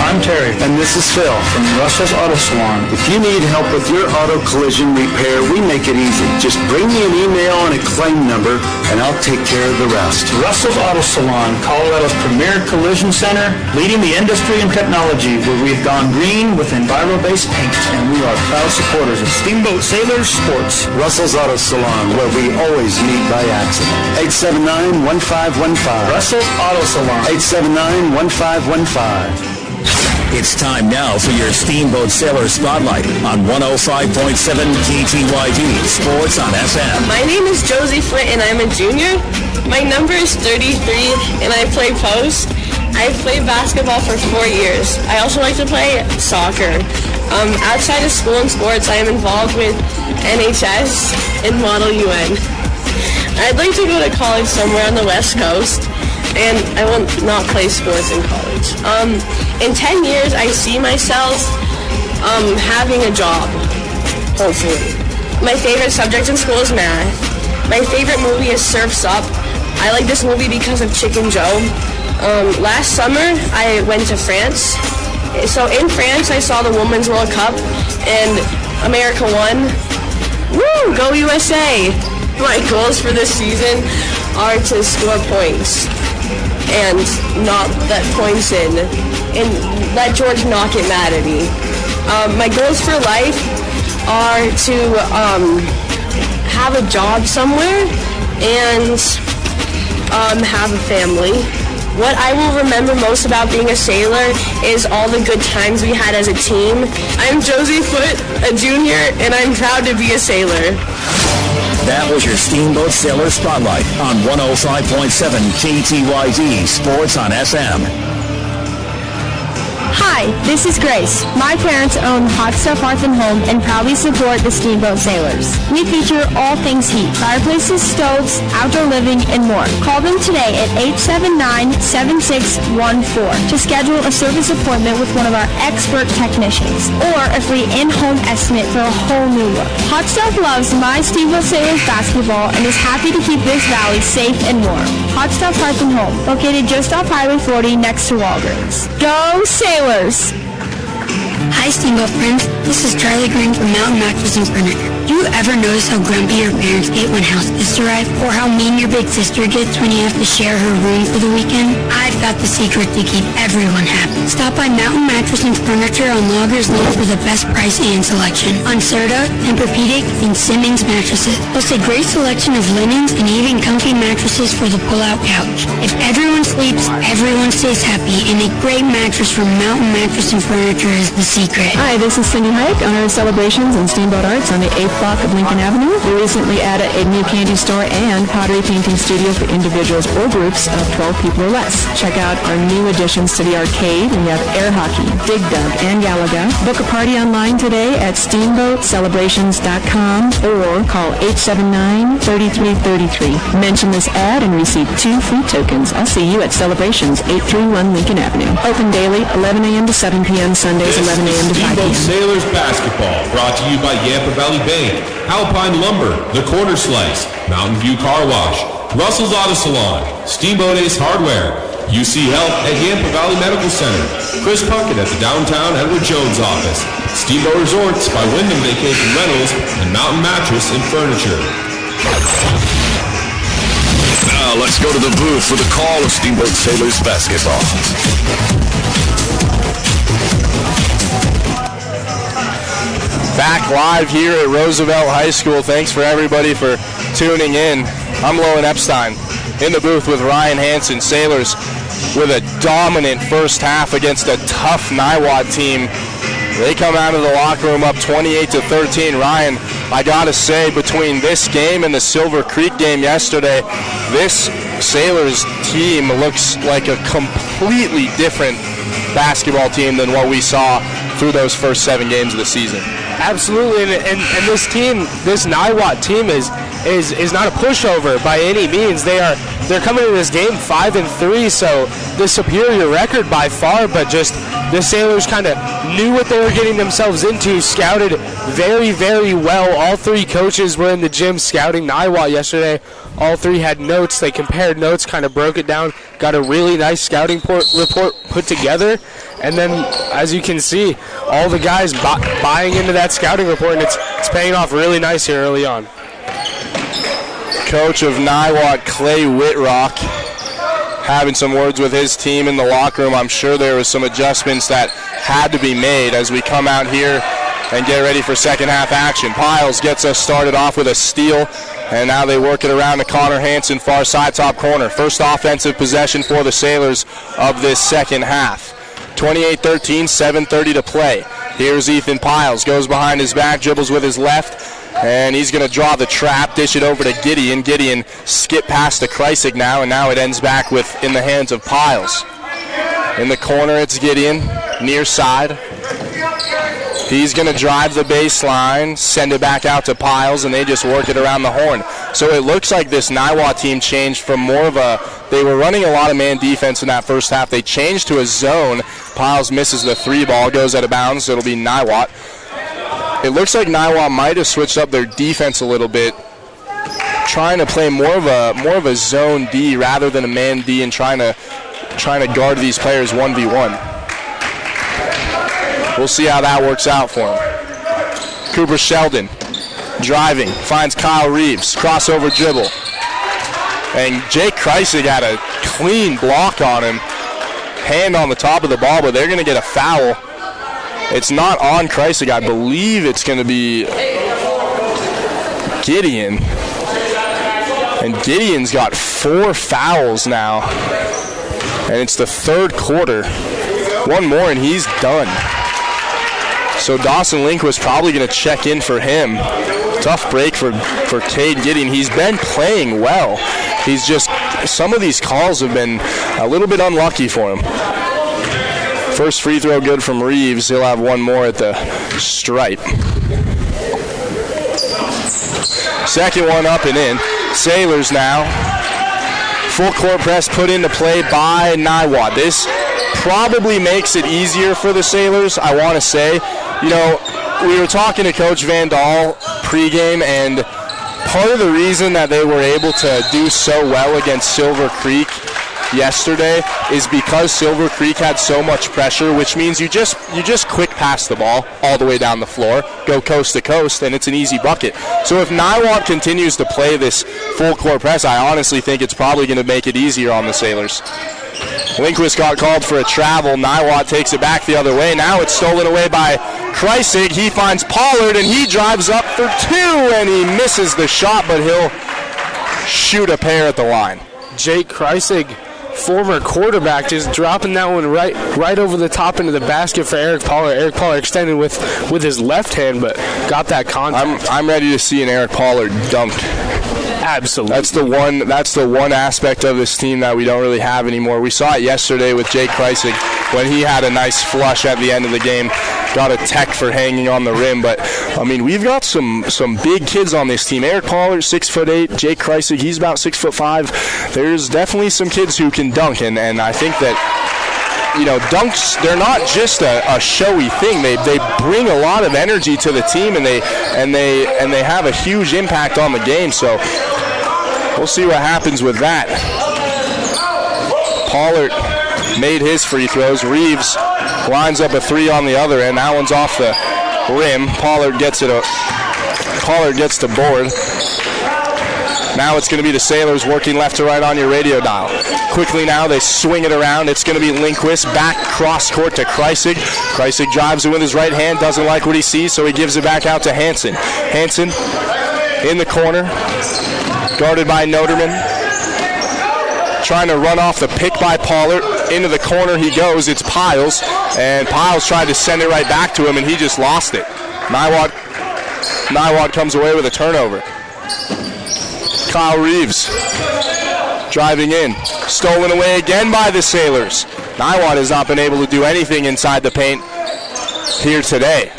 I'm Terry. And this is Phil from Russell's Auto Salon. If you need help with your auto collision repair, we make it easy. Just bring me an email and a claim number, and I'll take care of the rest. Russell's Auto Salon, Colorado's premier collision center, leading the industry in technology, where we've gone green with Enviro-based paint, and we are proud supporters of Steamboat Sailors Sports. Russell's Auto Salon, where we always meet by accident. 879-1515. Russell's Auto Salon. 879-1515. It's time now for your Steamboat Sailor Spotlight on 105.7 KTYD Sports on FM. My name is Josie Flint, and I'm a junior. My number is 33, and I play post. I've played basketball for 4 years. I also like to play soccer. Outside of school and sports, I am involved with NHS and Model UN. I'd like to go to college somewhere on the West Coast, and I will not play sports in college. In 10 years, I see myself having a job, hopefully. My favorite subject in school is math. My favorite movie is Surf's Up. I like this movie because of Chicken Joe. Last summer, I went to France. So in France, I saw the Women's World Cup, and America won. Woo! Go USA! My goals for this season are to score points and not let points in, and let George not get mad at me. My goals for life are to have a job somewhere and have a family. What I will remember most about being a sailor is all the good times we had as a team. I'm Josie Foote, a junior, and I'm proud to be a sailor. That was your Steamboat Sailor Spotlight on 105.7 KTYD Sports on FM. Hi, this is Grace. My parents own Hot Stuff Hearth and Home and proudly support the Steamboat Sailors. We feature all things heat, fireplaces, stoves, outdoor living, and more. Call them today at 879-7614 to schedule a service appointment with one of our expert technicians or a free in-home estimate for a whole new look. Hot Stuff loves my Steamboat Sailors basketball and is happy to keep this valley safe and warm. Hot Stuff Hearth and Home, located just off Highway 40 next to Walgreens. Go Sailors! Hi, Steamboat friends. This is Charlie Green from Mountain Mattress and Furniture. Do you ever notice how grumpy your parents get when house guests arrive? Or how mean your big sister gets when you have to share her room for the weekend? I've got the secret to keep everyone happy. Stop by Mountain Mattress and Furniture on Loggers Lane for the best price and selection on Serta, Tempur-Pedic, and Simmons mattresses. Plus a great selection of linens and even comfy mattresses for the pull-out couch. If everyone sleeps, everyone stays happy, and a great mattress from Mountain Mattress and Furniture is the secret. Hi, this is Cindy Hike, owner of Celebrations and Steamboat Arts on the 8th block of Lincoln Avenue. We recently added a new candy store and pottery painting studio for individuals or groups of 12 people or less. Check out our new additions to the arcade. We have air hockey, dig dug, and Galaga. Book a party online today at steamboatcelebrations.com or call 879-3333. Mention this ad and receive 2 free tokens. I'll see you at Celebrations, 831 Lincoln Avenue. Open daily, 11 a.m. to 7 p.m. Sundays, 11 a.m. to 5 p.m. Steamboat Sailors Basketball, brought to you by Yampa Valley Bank, Alpine Lumber, The Corner Slice, Mountain View Car Wash, Russell's Auto Salon, Steamboat Ace Hardware, UC Health at Yampa Valley Medical Center, Chris Puckett at the downtown Edward Jones office, Steamboat Resorts by Wyndham Vacation Rentals, and Mountain Mattress and Furniture. Now let's go to the booth for the call of Steamboat Sailors Basketball. Back live here at Roosevelt High School. Thanks for everybody for tuning in. I'm Lowen Epstein in the booth with Ryan Hansen. Sailors with a dominant first half against a tough Niwot team. They come out of the locker room up 28-13. Ryan, I gotta say, between this game and the Silver Creek game yesterday, this Sailors team looks like a completely different basketball team than what we saw through those first 7 games of the season. Absolutely, and this team, this Niwot team is not a pushover by any means. They are they're coming into this game 5-3, so the superior record by far, but just the Sailors kind of knew what they were getting themselves into, scouted very, very well. All three coaches were in the gym scouting Niwot yesterday. All three had notes. They compared notes, kind of broke it down, got a really nice scouting report put together. And then, as you can see, all the guys buying into that scouting report, and it's paying off really nice here early on. Coach of Niwot, Clay Whitrock, having some words with his team in the locker room. I'm sure there was some adjustments that had to be made as we come out here and get ready for second half action. Piles gets us started off with a steal, and now they work it around to Connor Hansen, far side top corner. First offensive possession for the Sailors of this second half. 28-13, 7:30 to play. Here's Ethan Piles, goes behind his back, dribbles with his left, and he's going to draw the trap, dish it over to Gideon. Gideon skip past to Kreisig now, and now it ends back in the hands of Piles. In the corner, it's Gideon, near side. He's going to drive the baseline, send it back out to Piles, and they just work it around the horn. So it looks like this Niwot team changed from more of they were running a lot of man defense in that first half. They changed to a zone. Piles misses the three ball, goes out of bounds, so it'll be Niwot. It looks like Niwot might have switched up their defense a little bit, trying to play more of a zone D rather than a man D, and trying to guard these players 1v1. We'll see how that works out for him. Cooper Sheldon driving, finds Kyle Reeves, crossover dribble. And Jake Kreisig had a clean block on him, hand on the top of the ball, but they're going to get a foul. It's not on Kreisig. I believe it's going to be Gideon. And Gideon's got 4 fouls now. And it's the third quarter. One more and he's done. So Dawson Lindquist probably going to check in for him. Tough break for Cade Gideon. He's been playing well. He's just, some of these calls have been a little bit unlucky for him. First free throw good from Reeves. He'll have one more at the stripe. Second one up and in. Sailors now. Full court press put into play by Niwot. This probably makes it easier for the Sailors, I want to say. You know, we were talking to Coach Van Dahl pregame, and part of the reason that they were able to do so well against Silver Creek yesterday is because Silver Creek had so much pressure, which means you just quick pass the ball all the way down the floor, go coast to coast, and it's an easy bucket. So if Niwot continues to play this full court press, I honestly think it's probably going to make it easier on the Sailors. Lindquist got called for a travel. Niwot takes it back the other way. Now it's stolen away by Kreisig. He finds Pollard, and he drives up for 2, and he misses the shot, but he'll shoot a pair at the line. Jake Kreisig, former quarterback, just dropping that one right over the top into the basket for Eric Pollard. Eric Pollard extended with his left hand, but got that contact. I'm ready to see an Eric Pollard dunk. Absolutely. That's the one aspect of this team that we don't really have anymore. We saw it yesterday with Jake Kreisig when he had a nice flush at the end of the game. Got a tech for hanging on the rim, but I mean, we've got some big kids on this team. Eric Pollard, 6'8", Jake Kreisig, he's about 6'5". There's definitely some kids who can dunk, and I think that, you know, dunks, they're not just a showy thing. They bring a lot of energy to the team, and they have a huge impact on the game. So we'll see what happens with that. Pollard made his free throws. Reeves lines up a 3 on the other end. That one's off the rim. Pollard gets the board. Now it's going to be the Sailors working left to right on your radio dial. Quickly now, they swing it around. It's going to be Lindquist back cross court to Kreisig. Kreisig drives it with his right hand, doesn't like what he sees, so he gives it back out to Hansen. Hansen in the corner, guarded by Noterman. Trying to run off the pick by Pollard. Into the corner he goes. It's Piles, and Piles tried to send it right back to him, and he just lost it. Niwot comes away with a turnover. Kyle Reeves driving in. Stolen away again by the Sailors. Niwot has not been able to do anything inside the paint here today.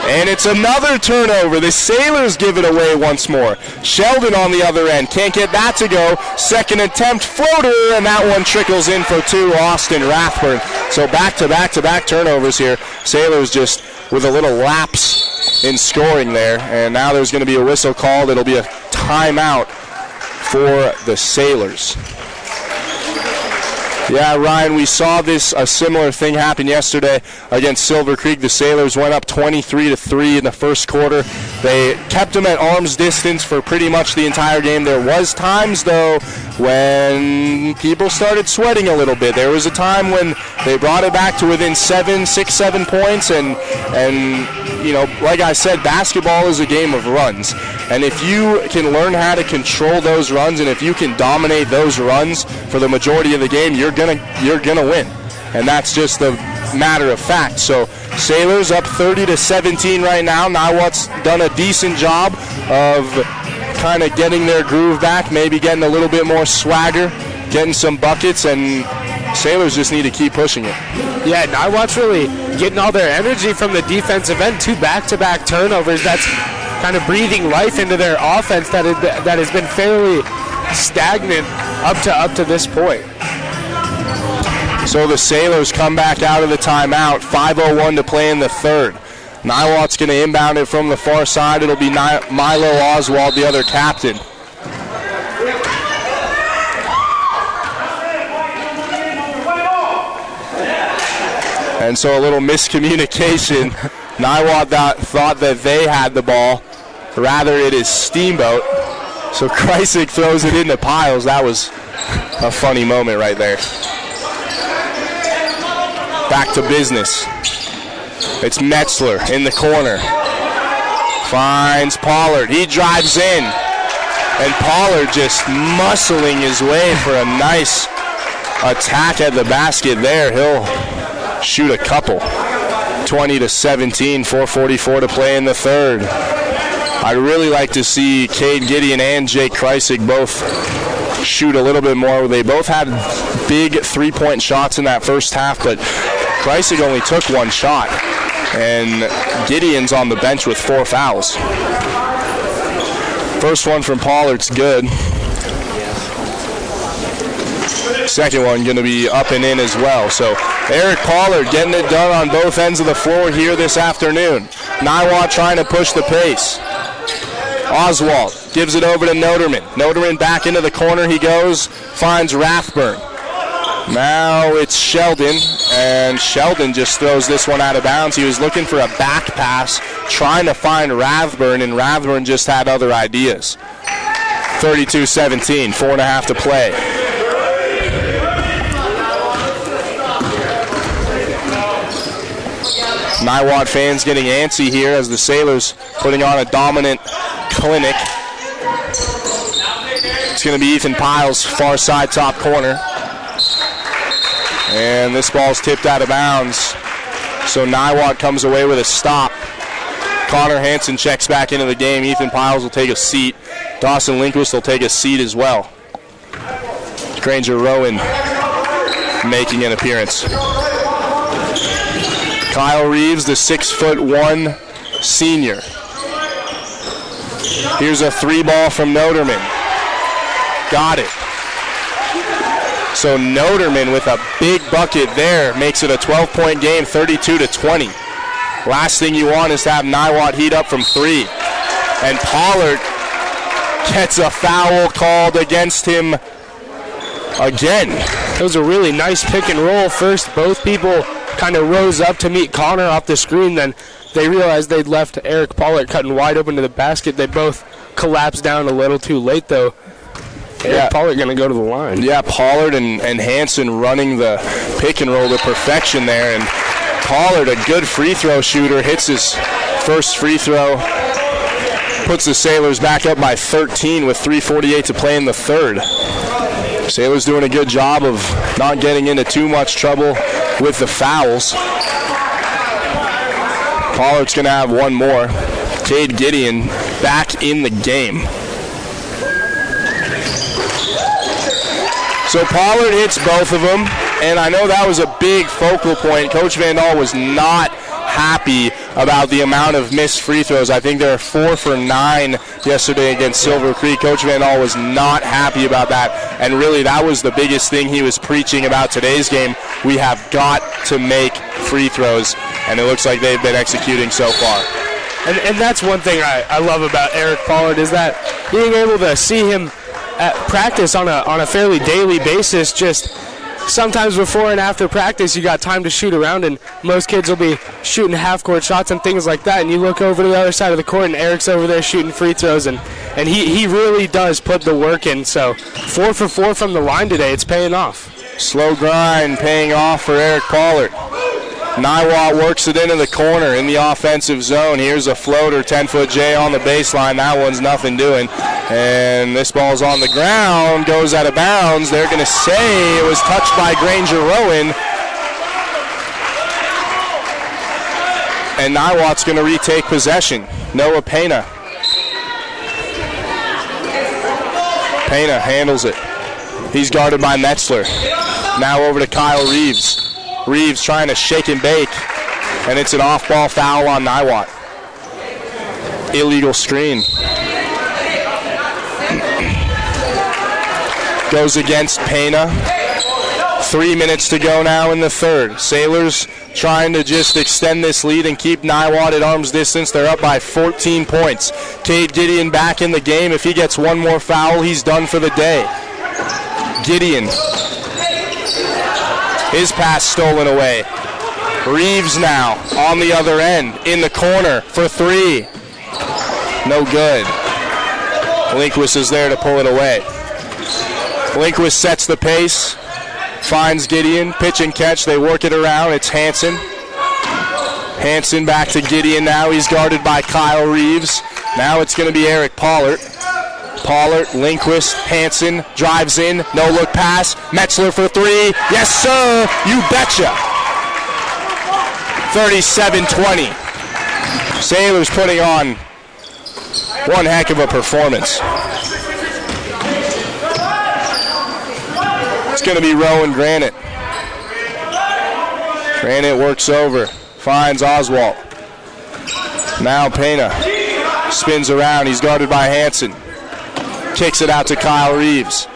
And it's another turnover. The Sailors give it away once more. Sheldon on the other end. Can't get that to go. Second attempt, floater, and that one trickles in for two. Austin Rathburn. So back-to-back turnovers here. Sailors just with a little lapse in scoring there. And now there's going to be a whistle called. It'll be a timeout for the Sailors. Yeah, Ryan, we saw a similar thing happen yesterday against Silver Creek. The Sailors went up 23-3 in the first quarter. They kept them at arm's distance for pretty much the entire game. There was times, though, when people started sweating a little bit. There was a time when they brought it back to within 7 points, and you know, like I said, basketball is a game of runs. And if you can learn how to control those runs, and if you can dominate those runs for the majority of the game, you're gonna win. And that's just a matter of fact. So Sailors up 30-17 right now. Niwot's done a decent job of kind of getting their groove back, maybe getting a little bit more swagger, getting some buckets, and Sailors just need to keep pushing it. Yeah, Niwot's really getting all their energy from the defensive end. 2 back-to-back turnovers. That's kind of breathing life into their offense that has been fairly stagnant up to this point. So the Sailors come back out of the timeout. 5:01 to play in the third. Niwot's going to inbound it from the far side. It'll be Milo Oswald, the other captain. And so a little miscommunication. Niwot thought that they had the ball. Rather, it is Steamboat. So Kreisig throws it into Piles. That was a funny moment right there. Back to business. It's Metzler in the corner. Finds Pollard. He drives in. And Pollard just muscling his way for a nice attack at the basket there. He'll shoot a couple. 20-17, 4:44 to play in the third. I'd really like to see Cade Gideon and Jake Kreisig both shoot a little bit more. They both had big three-point shots in that first half, but Kreisig only took one shot, and Gideon's on the bench with 4 fouls. First one from Pollard's good. Second one going to be up and in as well. So Eric Pollard getting it done on both ends of the floor here this afternoon. Niwot trying to push the pace. Oswald gives it over to Noterman. Noterman back into the corner he goes, finds Rathburn. Now it's Sheldon, and Sheldon just throws this one out of bounds. He was looking for a back pass, trying to find Rathburn, and Rathburn just had other ideas. 32-17, 4.5 to play. Niwot fans getting antsy here as the Sailors putting on a dominant clinic. It's going to be Ethan Piles, far side top corner. And this ball's tipped out of bounds. So Niwot comes away with a stop. Connor Hansen checks back into the game. Ethan Piles will take a seat. Dawson Lindquist will take a seat as well. Granger Rowan making an appearance. Kyle Reeves, the 6'1" senior. Here's a 3-ball from Noterman. Got it. So Noterman with a big bucket there makes it a 12-point game, 32-20. Last thing you want is to have Niwot heat up from 3. And Pollard gets a foul called against him again. It was a really nice pick and roll. First, both people kind of rose up to meet Connor off the screen. Then they realized they'd left Eric Pollard cutting wide open to the basket. They both collapsed down a little too late, though. Eric Pollard going to go to the line. Yeah, Pollard and Hansen running the pick and roll to perfection there. And Pollard, a good free throw shooter, hits his first free throw. Puts the Sailors back up by 13 with 3:48 to play in the third. Sailors doing a good job of not getting into too much trouble with the fouls. Pollard's going to have one more. Cade Gideon back in the game. So Pollard hits both of them, and I know that was a big focal point. Coach Van Dahl was not happy about the amount of missed free throws. I think they were 4 for 9 yesterday against Silver Creek. Coach Van Dahl was not happy about that, and really that was the biggest thing he was preaching about today's game. We have got to make free throws, and it looks like they've been executing so far. And that's one thing I love about Eric Pollard, is that being able to see him at practice on a fairly daily basis. Just sometimes before and after practice, you got time to shoot around, and most kids will be shooting half-court shots and things like that, and you look over to the other side of the court, and Eric's over there shooting free throws, and he really does put the work in. So 4 for 4 from the line today. It's paying off. Slow grind paying off for Eric Pollard. Niwot works it into the corner in the offensive zone. Here's a floater, 10-foot J on the baseline. That one's nothing doing. And this ball's on the ground, goes out of bounds. They're going to say it was touched by Granger Rowan. And Niwot's going to retake possession. Noah Pena. Pena handles it. He's guarded by Metzler. Now over to Kyle Reeves. Reeves trying to shake and bake, and it's an off-ball foul on Niwot. Illegal screen. Goes against Pena. 3 minutes to go now in the third. Sailors trying to just extend this lead and keep Niwot at arm's distance. They're up by 14 points. Cade Gideon back in the game. If he gets one more foul, he's done for the day. Gideon. His pass stolen away. Reeves now on the other end, in the corner for 3. No good. Lindquist is there to pull it away. Lindquist sets the pace, finds Gideon, pitch and catch. They work it around. It's Hansen. Hansen back to Gideon now. He's guarded by Kyle Reeves. Now it's going to be Eric Pollard. Pollard, Lindquist, Hansen drives in, no look pass, Metzler for 3, yes sir, you betcha. 37-20. Sailors putting on one heck of a performance. It's going to be Rowan Granite. Granite works over, finds Oswalt. Now Pena spins around, he's guarded by Hansen. Kicks it out to Kyle Reeves.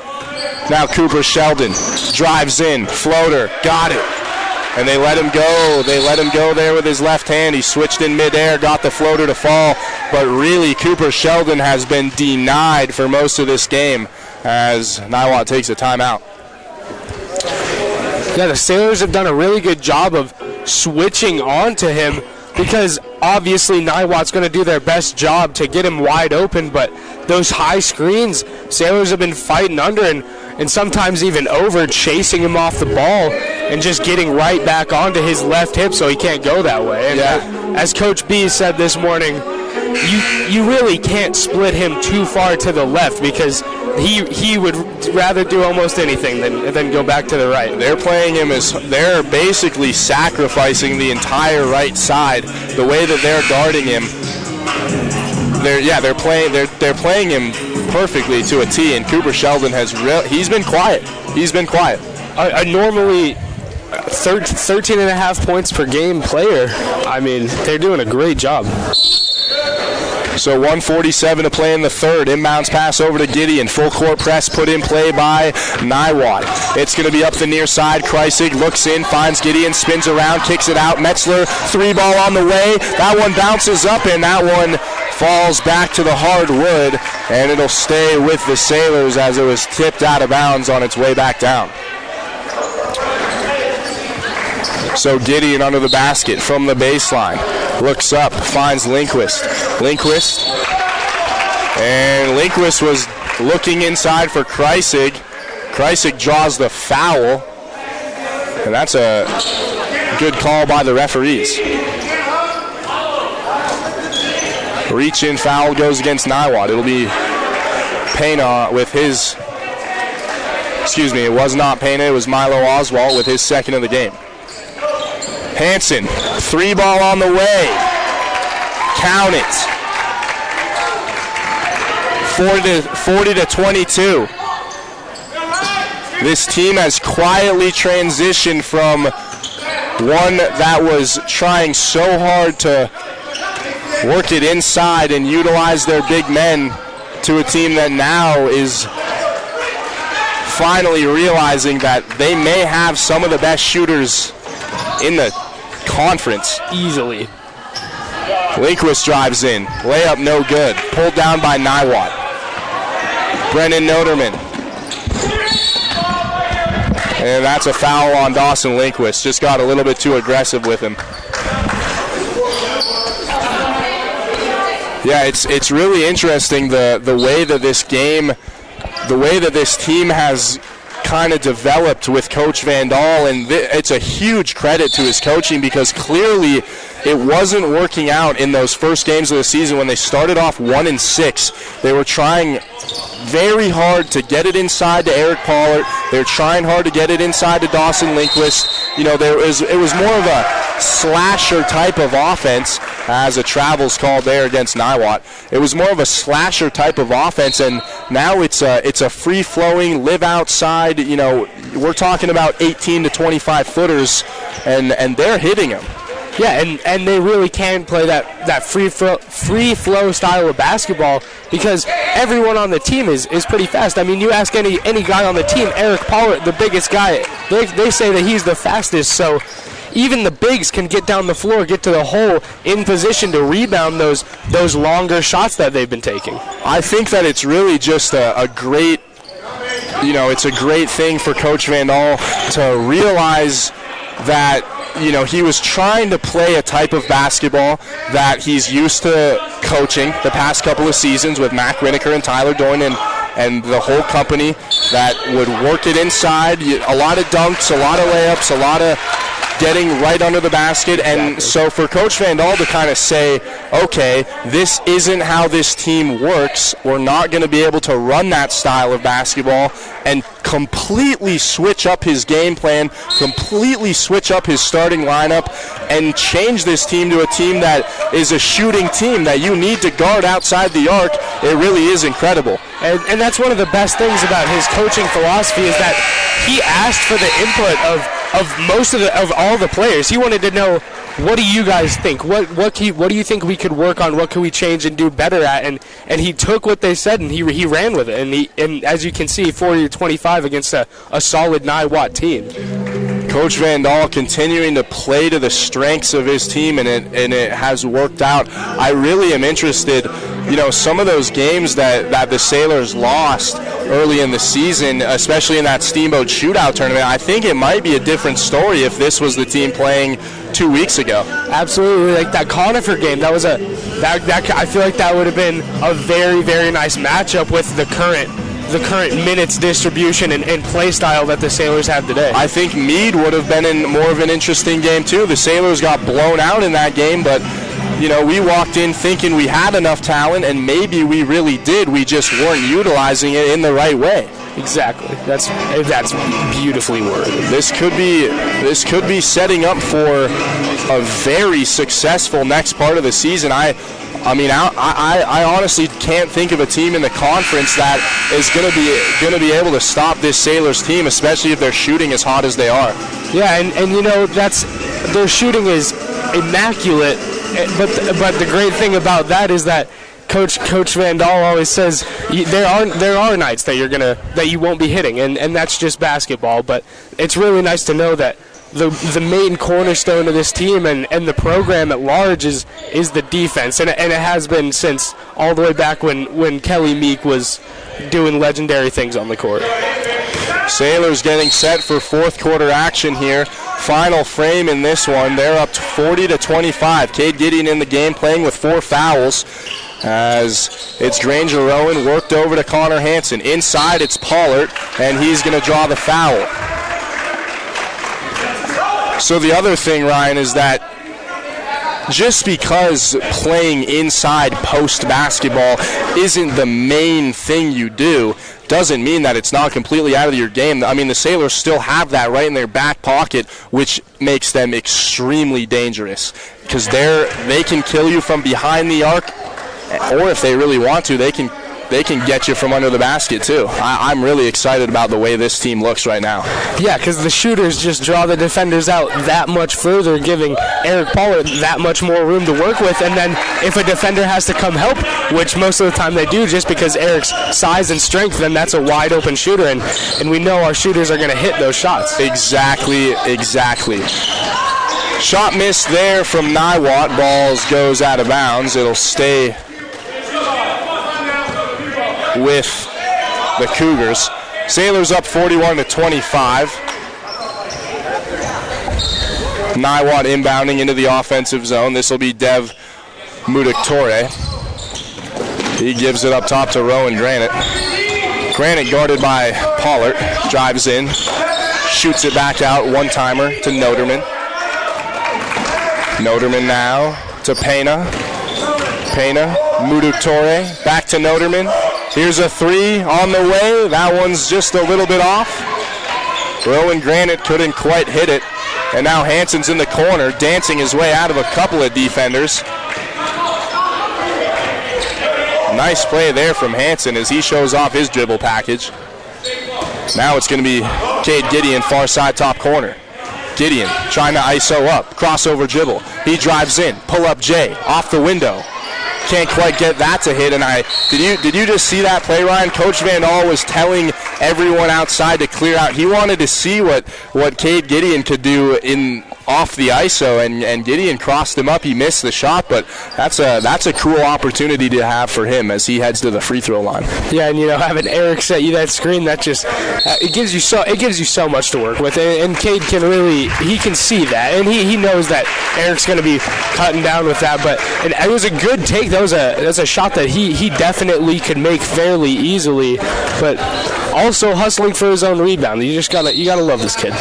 Now Cooper Sheldon drives in, floater, got it. And they let him go. They let him go there with his left hand. He switched in midair, got the floater to fall. But really, Cooper Sheldon has been denied for most of this game as Niwot takes a timeout. Yeah, the Sailors have done a really good job of switching on to him, because obviously Niwot's going to do their best job to get him wide open, but those high screens, Sailors have been fighting under and sometimes even over, chasing him off the ball and just getting right back onto his left hip so he can't go that way. And as Coach B said this morning, you really can't split him too far to the left, because he would rather do almost anything than go back to the right. They're playing him as they're basically sacrificing the entire right side. The way that they're guarding him, they're playing him perfectly to a T. And Cooper Sheldon he's been quiet. He's been quiet. A normally 13 and a half points per game player. I mean, they're doing a great job. So 1:47 to play in the third. Inbounds pass over to Gideon. Full court press put in play by Niwot. It's going to be up the near side. Kreisig looks in, finds Gideon, spins around, kicks it out. Metzler, 3 ball on the way. That one bounces up, and that one falls back to the hardwood, and it'll stay with the Sailors as it was tipped out of bounds on its way back down. So Gideon under the basket from the baseline. Looks up, finds Lindquist. And Lindquist was looking inside for Kreisig. Kreisig draws the foul. And that's a good call by the referees. Reach-in foul goes against Niwot. It'll be Pena with his... Excuse me, it was not Pena. It was Milo Oswalt with his second of the game. Hansen, 3 ball on the way. Count it. 40 to 22. This team has quietly transitioned from one that was trying so hard to work it inside and utilize their big men to a team that now is finally realizing that they may have some of the best shooters in the conference. Easily. Lindquist drives in. Layup no good. Pulled down by Niwot. Brennan Noterman. And that's a foul on Dawson Lindquist. Just got a little bit too aggressive with him. Yeah, it's really interesting the way that this game, the way that this team has kind of developed with Coach Van Dahl, and it's a huge credit to his coaching because clearly it wasn't working out in those first games of the season when they started off 1-6. They were trying very hard to get it inside to Eric Pollard. They were trying hard to get it inside to Dawson Lindquist. You know, it was more of a slasher type of offense, as a travel's called there against Niwot. It was more of a slasher type of offense, and now it's a free-flowing, live outside. You know, we're talking about 18 to 25 footers, and they're hitting them. Yeah, and they really can play that free flow style of basketball because everyone on the team is pretty fast. I mean, you ask any guy on the team, Eric Pollard, the biggest guy, they say that he's the fastest. So even the bigs can get down the floor, get to the hole in position to rebound those longer shots that they've been taking. I think that it's really just a great, you know, it's a great thing for Coach Van Dahl to realize that, you know, he was trying to play a type of basketball that he's used to coaching the past couple of seasons with Mac Riniker and Tyler Doyne and the whole company that would work it inside. A lot of dunks, a lot of layups, a lot of getting right under the basket. And so for Coach Van Dahl to kind of say, okay, this isn't how this team works. We're not going to be able to run that style of basketball, and completely switch up his game plan, completely switch up his starting lineup, and change this team to a team that is a shooting team that you need to guard outside the arc. It really is incredible. And that's one of the best things about his coaching philosophy is that he asked for the input of all the players. He wanted to know, what do you guys think? What do you think we could work on? What can we change and do better at? And he took what they said and he ran with it. And as you can see, 40-25 against a solid Niwot team. Coach Van Dahl continuing to play to the strengths of his team, and it has worked out. I really am interested, you know, some of those games that the Sailors lost early in the season, especially in that Steamboat shootout tournament, I think it might be a different story if this was the team playing 2 weeks ago. Absolutely, like that Conifer game, that I feel like that would have been a very, very nice matchup with the current minutes distribution and play style that the Sailors have today. I think Meade would have been in more of an interesting game too. The Sailors got blown out in that game, but you know, we walked in thinking we had enough talent, and maybe we really did. We just weren't utilizing it in the right way. Exactly. That's beautifully worded. This could be setting up for a very successful next part of the season. I honestly can't think of a team in the conference that is going to be able to stop this Sailors team, especially if they're shooting as hot as they are. Yeah, and you know, their shooting is immaculate. But the great thing about that is that Coach Van Dahl always says there are nights that you won't be hitting, and that's just basketball. But it's really nice to know that the main cornerstone of this team and the program at large is the defense, and it has been since all the way back when Kelly Meek was doing legendary things on the court. Sailors getting set for fourth quarter action here. Final frame in this one. They're up 40-25. Cade Gideon in the game, playing with 4 fouls. As it's Granger Rowan worked over to Connor Hansen. Inside it's Pollard, and he's going to draw the foul. So the other thing, Ryan, is that just because playing inside post basketball isn't the main thing you do doesn't mean that it's not completely out of your game. I mean, the Sailors still have that right in their back pocket, which makes them extremely dangerous because they can kill you from behind the arc, or if they really want to, they can get you from under the basket too. I'm really excited about the way this team looks right now. Yeah, because the shooters just draw the defenders out that much further, giving Eric Pollard that much more room to work with. And then if a defender has to come help, which most of the time they do just because Eric's size and strength, then that's a wide open shooter. And we know our shooters are going to hit those shots. Exactly. Shot missed there from Niwot. Balls goes out of bounds. It'll stay with the Cougars. Sailors up 41-25. Niwot inbounding into the offensive zone. This will be Dev Mudiktore. He gives it up top to Rowan Granite. Granite guarded by Pollard. Drives in. Shoots it back out. One-timer to Noterman. Noterman now to Pena. Mudiktore. Back to Noterman. Here's a three on the way. That one's just a little bit off. Rowan Granite couldn't quite hit it. And now Hansen's in the corner, dancing his way out of a couple of defenders. Nice play there from Hansen as he shows off his dribble package. Now it's going to be Cade Gideon, far side top corner. Gideon trying to ISO up, crossover dribble. He drives in, pull up J, off the window. Can't quite get that to hit. And did you just see that play, Ryan? Coach Van Dahl was telling everyone outside to clear out. He wanted to see what Cade Gideon could do off the ISO, and Gideon crossed him up. He missed the shot, but that's a cool opportunity to have for him as he heads to the free throw line. Yeah, and having Eric set you that screen, that just it gives you so much to work with, and Cade can see that, and he knows that Eric's going to be cutting down with that. But it was a good take. That was a shot that he definitely could make fairly easily, but also hustling for his own rebound. You gotta love this kid.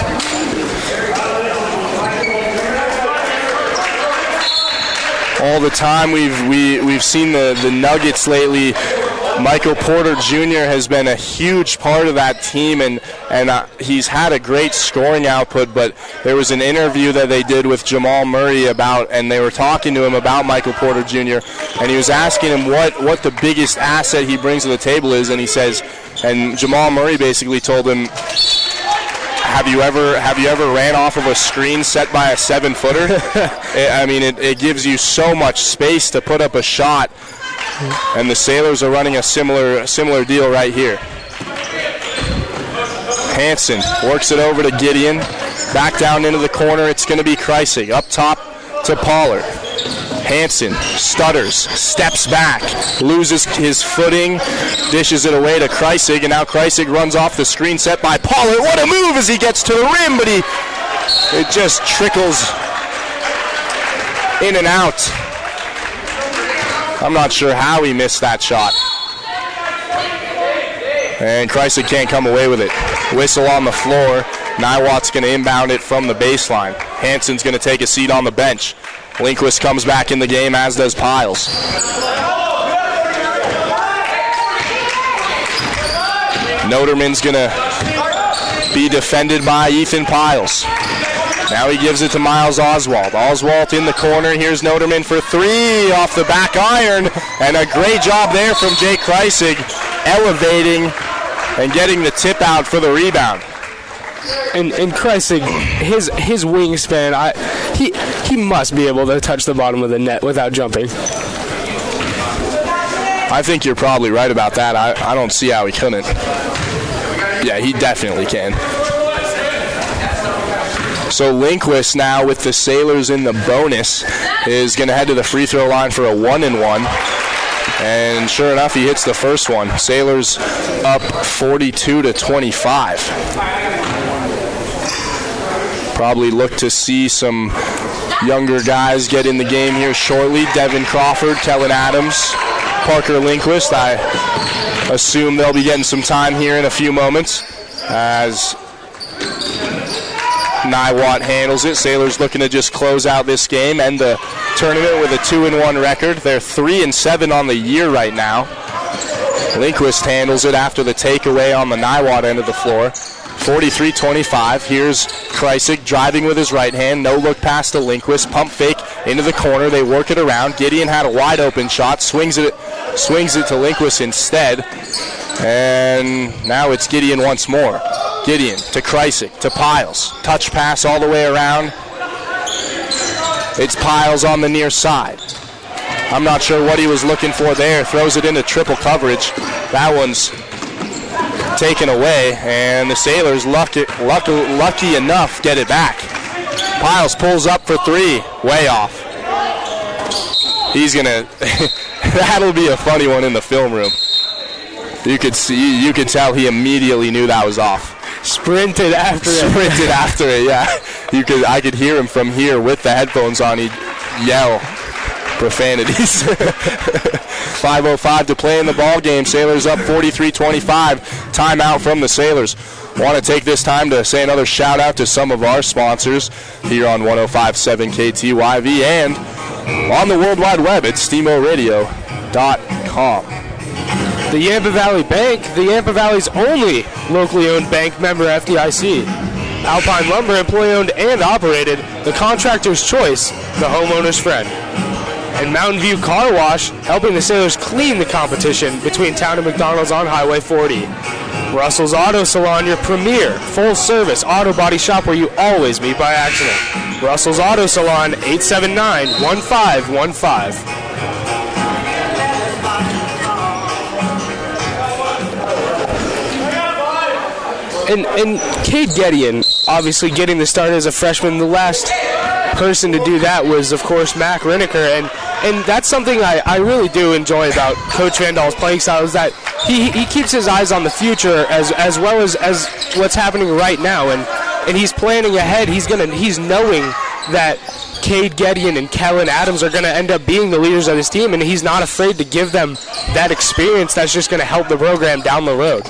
All the time we've seen the Nuggets lately. Michael Porter Jr. has been a huge part of that team, and he's had a great scoring output, but there was an interview that they did with Jamal Murray and they were talking to him about Michael Porter Jr., and he was asking him what the biggest asset he brings to the table is, and he says, and Jamal Murray basically told him, Have you ever ran off of a screen set by a 7-footer? It gives you so much space to put up a shot, and the Sailors are running a similar deal right here. Hansen works it over to Gideon, back down into the corner. It's going to be Kreisig up top to Pollard. Hansen stutters, steps back, loses his footing, dishes it away to Kreisig, and now Kreisig runs off the screen set by Pollard. What a move as he gets to the rim, but it just trickles in and out. I'm not sure how he missed that shot. And Kreisig can't come away with it. Whistle on the floor. Niwot's going to inbound it from the baseline. Hansen's going to take a seat on the bench. Lindquist comes back in the game, as does Piles. Noterman's going to be defended by Ethan Piles. Now he gives it to Miles Oswald. Oswald in the corner. Here's Noterman for three off the back iron. And a great job there from Jake Kreisig, elevating and getting the tip out for the rebound. And Kreisig, his wingspan, he must be able to touch the bottom of the net without jumping. I think you're probably right about that. I don't see how he couldn't. Yeah, he definitely can. So Lindquist now with the Sailors in the bonus is going to head to the free throw line for a 1-and-1. And sure enough, he hits the first one. Sailors up 42-25. Probably look to see some younger guys get in the game here shortly. Devin Crawford, Kellen Adams, Parker Lindquist. I assume they'll be getting some time here in a few moments as Niwot handles it. Sailors looking to just close out this game, end the tournament with a 2-1 record. They're 3-7 on the year right now. Lindquist handles it after the takeaway on the Niwot end of the floor. 43-25. Here's Kreisig driving with his right hand. No look pass to Lindquist. Pump fake into the corner. They work it around. Gideon had a wide open shot. Swings it to Lindquist instead. And now it's Gideon once more. Gideon to Kreisig to Piles. Touch pass all the way around. It's Piles on the near side. I'm not sure what he was looking for there. Throws it into triple coverage. That one's taken away, and the Sailors lucky enough get it back. Piles pulls up for three, way off. He's gonna that'll be a funny one in the film room. You could tell he immediately knew that was off. Sprinted after it, yeah. I could hear him from here with the headphones on. He'd yell profanities. 5:05 to play in the ball game. Sailors up 43-25. Timeout from the Sailors. Want to take this time to say another shout out to some of our sponsors here on 105.7 KTYV and on the World Wide Web at steamboatradio.com. The Yampa Valley Bank, the Yampa Valley's only locally owned bank, member FDIC. Alpine Lumber, employee owned and operated, the contractor's choice, the homeowner's friend. And Mountain View Car Wash, helping the Sailors clean the competition between Town and McDonald's on Highway 40. Russell's Auto Salon, your premier full-service auto body shop where you always meet by accident. Russell's Auto Salon, 879-1515. And Cade Gideon, obviously getting the start as a freshman, the last person to do that was, of course, Mac Riniker, and that's something I really do enjoy about Coach Van Dahl's playing style, is that he keeps his eyes on the future as well as what's happening right now, and he's planning ahead. He's knowing that Cade Gideon and Kellen Adams are going to end up being the leaders of his team, and he's not afraid to give them that experience that's just going to help the program down the road.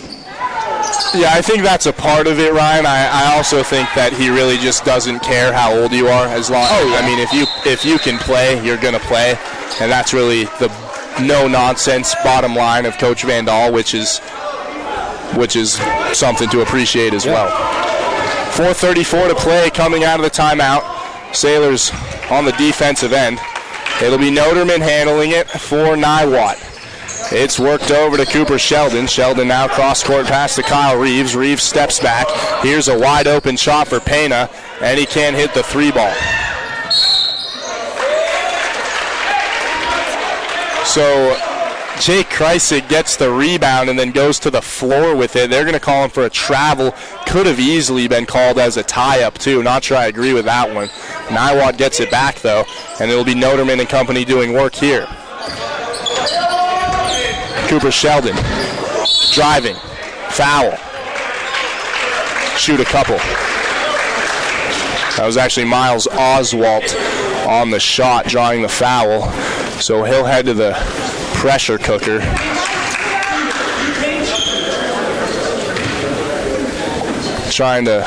Yeah, I think that's a part of it, Ryan. I also think that he really just doesn't care how old you are. I mean, if you can play, you're going to play, and that's really the no-nonsense bottom line of Coach Van Dahl, which is something to appreciate as well. 4:34 to play coming out of the timeout. Sailors on the defensive end. It'll be Noterman handling it for Niwot. It's worked over to Cooper Sheldon. Sheldon now cross-court pass to Kyle Reeves. Reeves steps back. Here's a wide-open shot for Pena, and he can't hit the three ball. So Jake Kreisig gets the rebound and then goes to the floor with it. They're going to call him for a travel. Could have easily been called as a tie-up, too. Not sure I agree with that one. Niwot gets it back, though, and it'll be Noterman and company doing work here. Cooper Sheldon driving, foul, shoot a couple. That was actually Miles Oswalt on the shot, drawing the foul. So he'll head to the pressure cooker. Trying to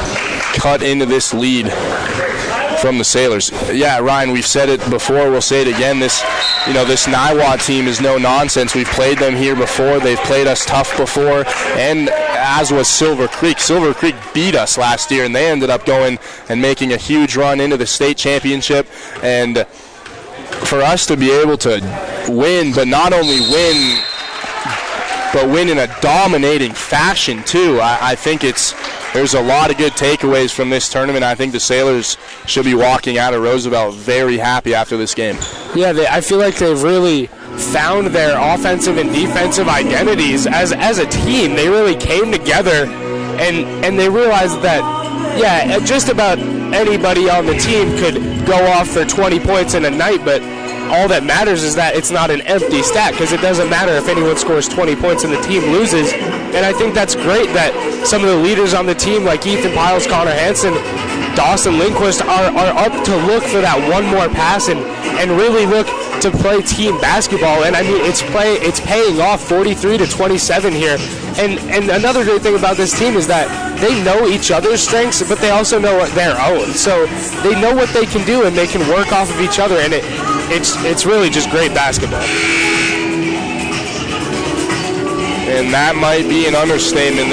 cut into this lead from the Sailors. Yeah, Ryan, we've said it before. We'll say it again. This Niwot team is no nonsense. We've played them here before. They've played us tough before, and as was Silver Creek. Silver Creek beat us last year, and they ended up going and making a huge run into the state championship. And for us to be able to win, but not only win, but win in a dominating fashion too, I think there's a lot of good takeaways from this tournament. I think the Sailors should be walking out of Roosevelt very happy after this game. Yeah, I feel like they've really found their offensive and defensive identities as a team. They really came together, and they realized that, yeah, just about anybody on the team could go off for 20 points in a night, but all that matters is that it's not an empty stat, because it doesn't matter if anyone scores 20 points and the team loses. And I think that's great that some of the leaders on the team, like Ethan Piles, Connor Hansen, Dawson Lindquist, are up to look for that one more pass and really look to play team basketball. And I mean, it's paying off, 43-27 here. And another great thing about this team is that they know each other's strengths, but they also know their own. So they know what they can do, and they can work off of each other. And it's really just great basketball. And that might be an understatement.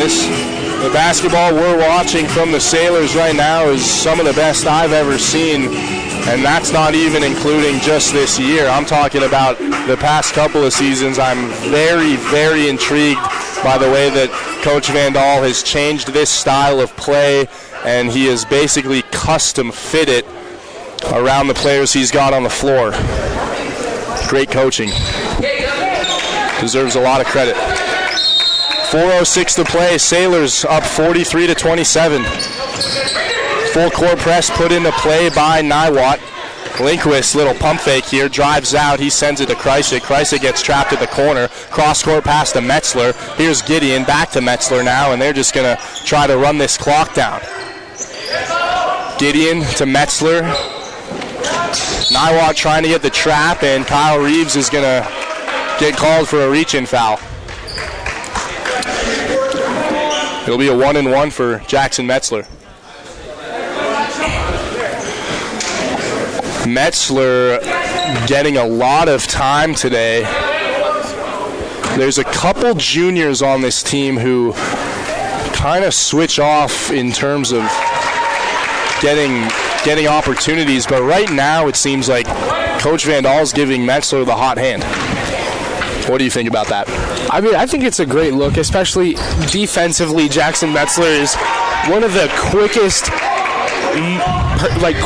The basketball we're watching from the Sailors right now is some of the best I've ever seen, and that's not even including just this year. I'm talking about the past couple of seasons. I'm very, very intrigued by the way that Coach Vandal has changed this style of play, and he has basically custom fit it around the players he's got on the floor. Great coaching. Deserves a lot of credit. 4:06 to play. Sailors up 43-27. Full court press put into play by Niwot. Lindquist, little pump fake here, drives out. He sends it to Kreisig. Kreisig gets trapped at the corner. Cross-court pass to Metzler. Here's Gideon, back to Metzler now, and they're just going to try to run this clock down. Gideon to Metzler. Niwot trying to get the trap, and Kyle Reeves is going to get called for a reach-in foul. It'll be a 1-and-1 for Jackson Metzler. Metzler getting a lot of time today. There's a couple juniors on this team who kind of switch off in terms of getting opportunities, but right now it seems like Coach Vandal's giving Metzler the hot hand. What do you think about that? I mean, I think it's a great look, especially defensively. Jackson Metzler is one of the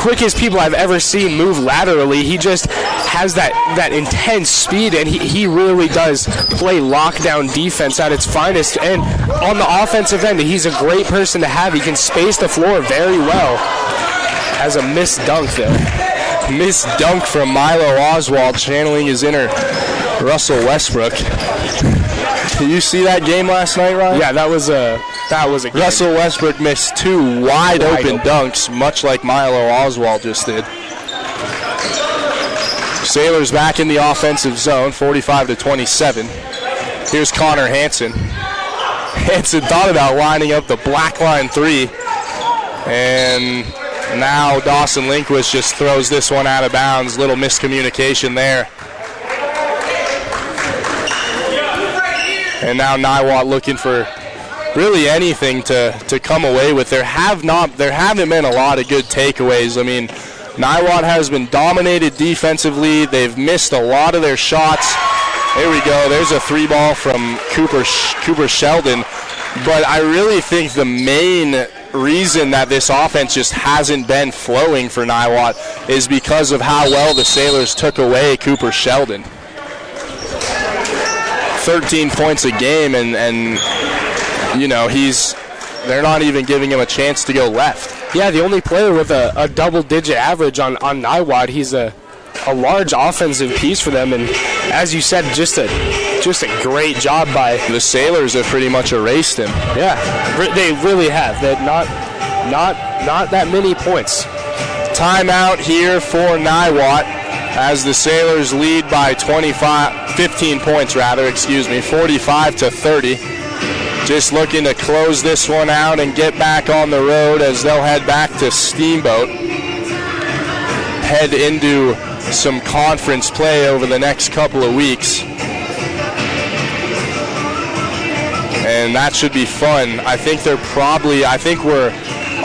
quickest people I've ever seen move laterally. He just has that intense speed, and he really does play lockdown defense at its finest. And on the offensive end, he's a great person to have. He can space the floor very well. Has a missed dunk there. Missed dunk from Milo Oswald, channeling his inner Russell Westbrook. Did you see that game last night, Ryan? Yeah, that was a game. Russell Westbrook missed two wide open dunks, much like Milo Oswald just did. Sailors back in the offensive zone, 45-27. Here's Connor Hansen. Hansen thought about lining up the black line three, and now Dawson Lindquist just throws this one out of bounds. Little miscommunication there. And now Niwot looking for really anything to come away with. There haven't been a lot of good takeaways. I mean, Niwot has been dominated defensively. They've missed a lot of their shots. There we go. There's a three ball from Cooper Sheldon. But I really think the main reason that this offense just hasn't been flowing for Niwot is because of how well the Sailors took away Cooper Sheldon. 13 points a game, and you know, they're not even giving him a chance to go left. Yeah, the only player with a double-digit average on Niwot. He's a large offensive piece for them, and as you said, just a great job by the Sailors. Have pretty much erased him. Yeah, they really have. They're not that many points. Timeout here for Niwot as the Sailors lead by 15 points, 45-30. Just looking to close this one out and get back on the road as they'll head back to Steamboat. Head into some conference play over the next couple of weeks. And that should be fun. I think we're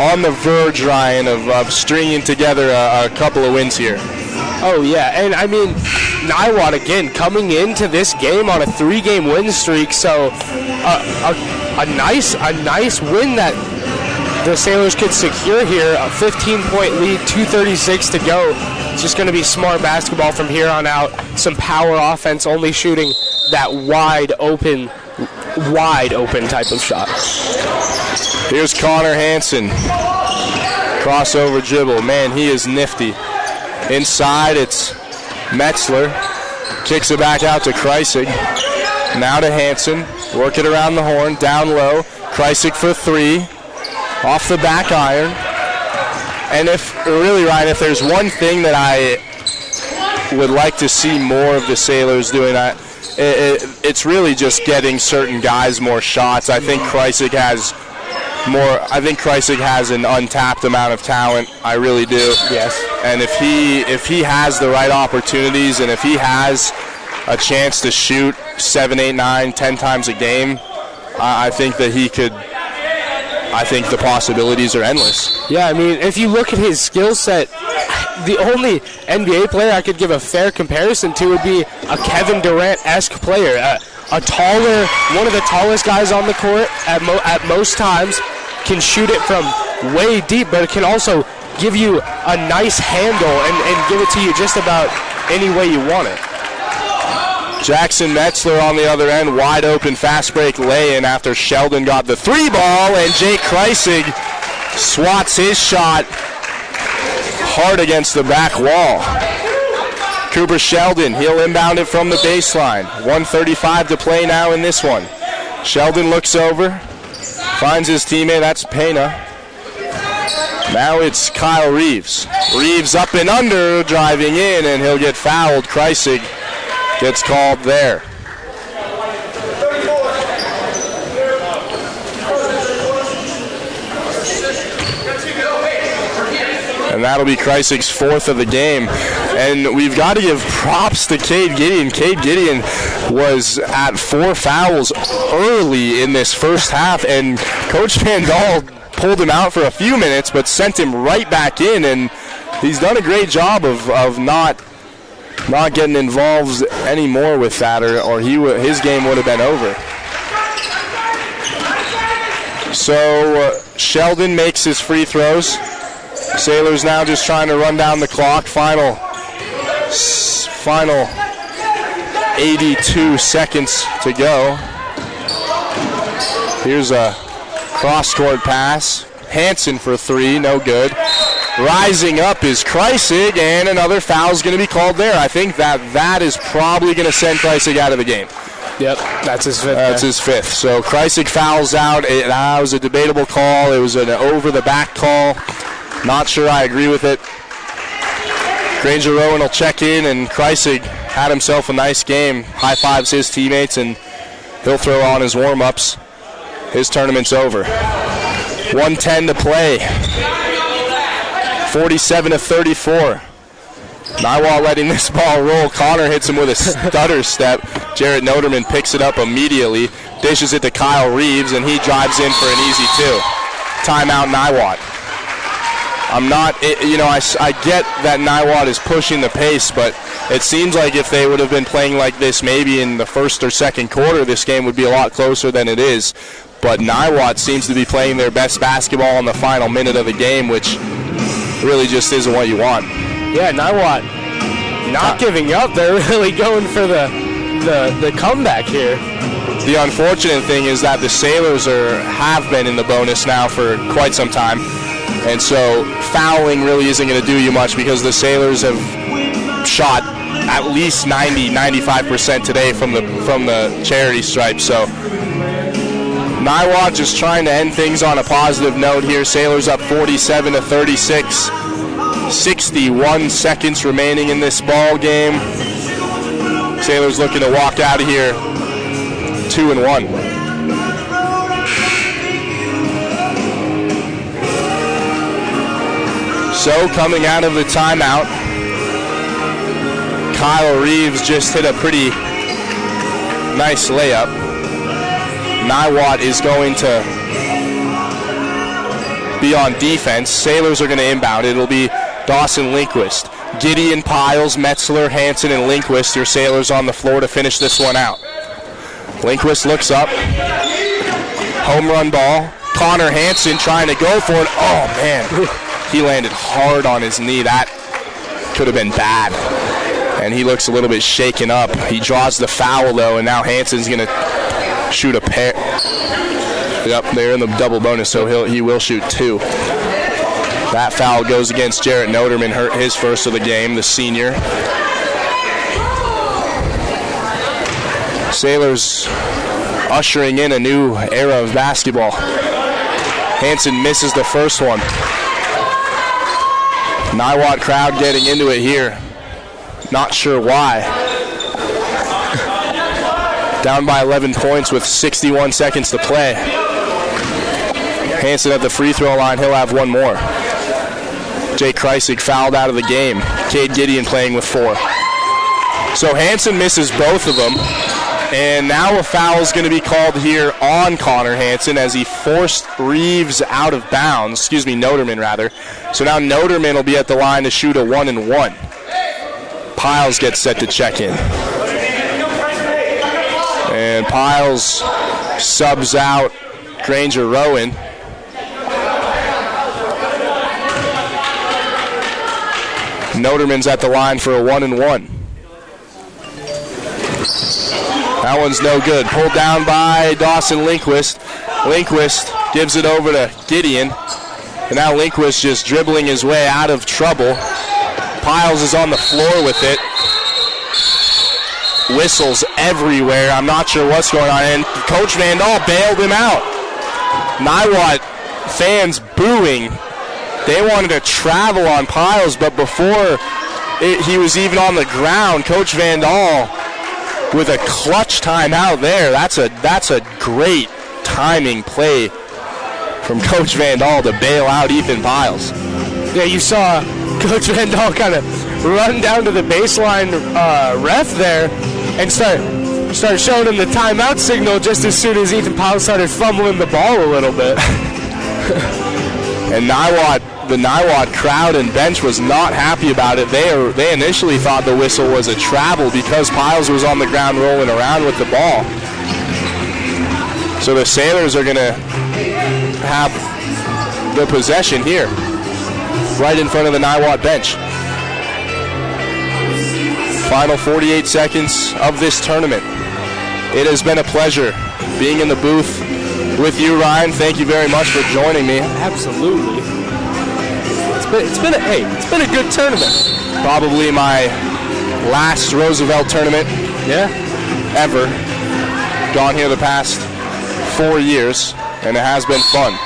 on the verge, Ryan, of stringing together a couple of wins here. Oh, yeah, and I mean, Niwot, again, coming into this game on a 3-game win streak, so a nice win that the Sailors could secure here. A 15-point lead, 2:36 to go. It's just going to be smart basketball from here on out. Some power offense, only shooting that wide open type of shot. Here's Connor Hansen. Crossover dribble. Man, he is nifty. Inside, it's Metzler. Kicks it back out to Kreisig. Now to Hansen. Work it around the horn. Down low. Kreisig for three. Off the back iron. And if there's one thing that I would like to see more of the Sailors doing, it's really just getting certain guys more shots. I think Kreisig has an untapped amount of talent. I really do. Yes. And if he has the right opportunities, and if he has a chance to shoot 7, 8, 9, 10 times a game, I think that he could I think the possibilities are endless. Yeah, I mean, if you look at his skill set, the only NBA player I could give a fair comparison to would be a Kevin Durant-esque player. One of the tallest guys on the court at most times, can shoot it from way deep, but it can also give you a nice handle and give it to you just about any way you want it. Jackson Metzler on the other end, wide open fast break lay-in after Sheldon got the 3 ball, and Jake Kreisig swats his shot hard against the back wall. Cooper Sheldon, he'll inbound it from the baseline. 1:35 to play now in this one. Sheldon looks over, finds his teammate, that's Pena. Now it's Kyle Reeves. Reeves up and under, driving in, and he'll get fouled. Kreisig gets called there. And that'll be Kreisig's 4th of the game. And we've got to give props to Cade Gideon. Cade Gideon was at 4 fouls early in this first half, and Coach Vandal pulled him out for a few minutes, but sent him right back in, and he's done a great job of not getting involved anymore with that, or his game would have been over. So Sheldon makes his free throws. Sailors now just trying to run down the clock. Final 82 seconds to go. Here's a cross-court pass. Hansen for 3, no good. Rising up is Kreisig, and another foul's going to be called there. I think that is probably going to send Kreisig out of the game. Yep, that's his 5th. That's his 5th. So Kreisig fouls out. That was a debatable call. It was an over-the-back call. Not sure I agree with it. Granger Rowan will check in, and Kreisig had himself a nice game. High-fives his teammates, and he'll throw on his warm-ups. His tournament's over. 1:10 to play. 47-34. Niwot letting this ball roll. Connor hits him with a stutter step. Jarrett Noterman picks it up immediately, dishes it to Kyle Reeves, and he drives in for an easy 2. Timeout Niwot. I get that Niwot is pushing the pace, but it seems like if they would have been playing like this maybe in the first or second quarter, this game would be a lot closer than it is. But Niwot seems to be playing their best basketball in the final minute of the game, which really just isn't what you want. Yeah, Niwot not giving up. They're really going for the comeback here. The unfortunate thing is that the Sailors have been in the bonus now for quite some time. And so fouling really isn't going to do you much because the Sailors have shot at least 90-95% today from the charity stripe. So Niwot just trying to end things on a positive note here. Sailors up 47-36. 61 seconds remaining in this ball game. Sailors looking to walk out of here 2-1. So coming out of the timeout, Kyle Reeves just hit a pretty nice layup. Niwot is going to be on defense. Sailors are going to inbound. It'll be Dawson Lindquist. Gideon, Piles, Metzler, Hansen, and Lindquist, your Sailors on the floor to finish this one out. Lindquist looks up. Home run ball. Connor Hansen trying to go for it. Oh, man. He landed hard on his knee. That could have been bad. And he looks a little bit shaken up. He draws the foul, though, and now Hansen's going to shoot a pair. Yep, they're in the double bonus, so he will shoot 2. That foul goes against Jarrett Noterman, his first of the game, the senior. Sailors ushering in a new era of basketball. Hansen misses the first one. Niwot crowd getting into it here. Not sure why. Down by 11 points with 61 seconds to play. Hansen at the free throw line. He'll have one more. Jake Kreisig fouled out of the game. Cade Gideon playing with 4. So Hansen misses both of them. And now a foul is going to be called here on Connor Hansen as he forced Reeves out of bounds. Excuse me, Noterman rather. So now Noterman will be at the line to shoot a 1-and-1. Piles gets set to check in. And Piles subs out Granger Rowan. Noterman's at the line for a 1-and-1. That one's no good. Pulled down by Dawson Lindquist. Lindquist gives it over to Gideon. And now Lindquist just dribbling his way out of trouble. Piles is on the floor with it. Whistles everywhere. I'm not sure what's going on. And Coach Vandal bailed him out. Niwot fans booing. They wanted to travel on Piles, but before he was even on the ground, Coach Vandal with a clutch timeout there. That's a great timing play from Coach Vandal to bail out Ethan Piles. Yeah, you saw Coach Vandal kind of run down to the baseline ref there and start showing him the timeout signal just as soon as Ethan Piles started fumbling the ball a little bit. And the Niwot crowd and bench was not happy about it. They initially thought the whistle was a travel because Piles was on the ground rolling around with the ball. So the Sailors are going to have the possession here, right in front of the Niwot bench. Final 48 seconds of this tournament. It has been a pleasure being in the booth with you, Ryan. Thank you very much for joining me. Absolutely. It's been a good tournament. Probably my last Roosevelt tournament ever. Gone here the past 4 years, and it has been fun.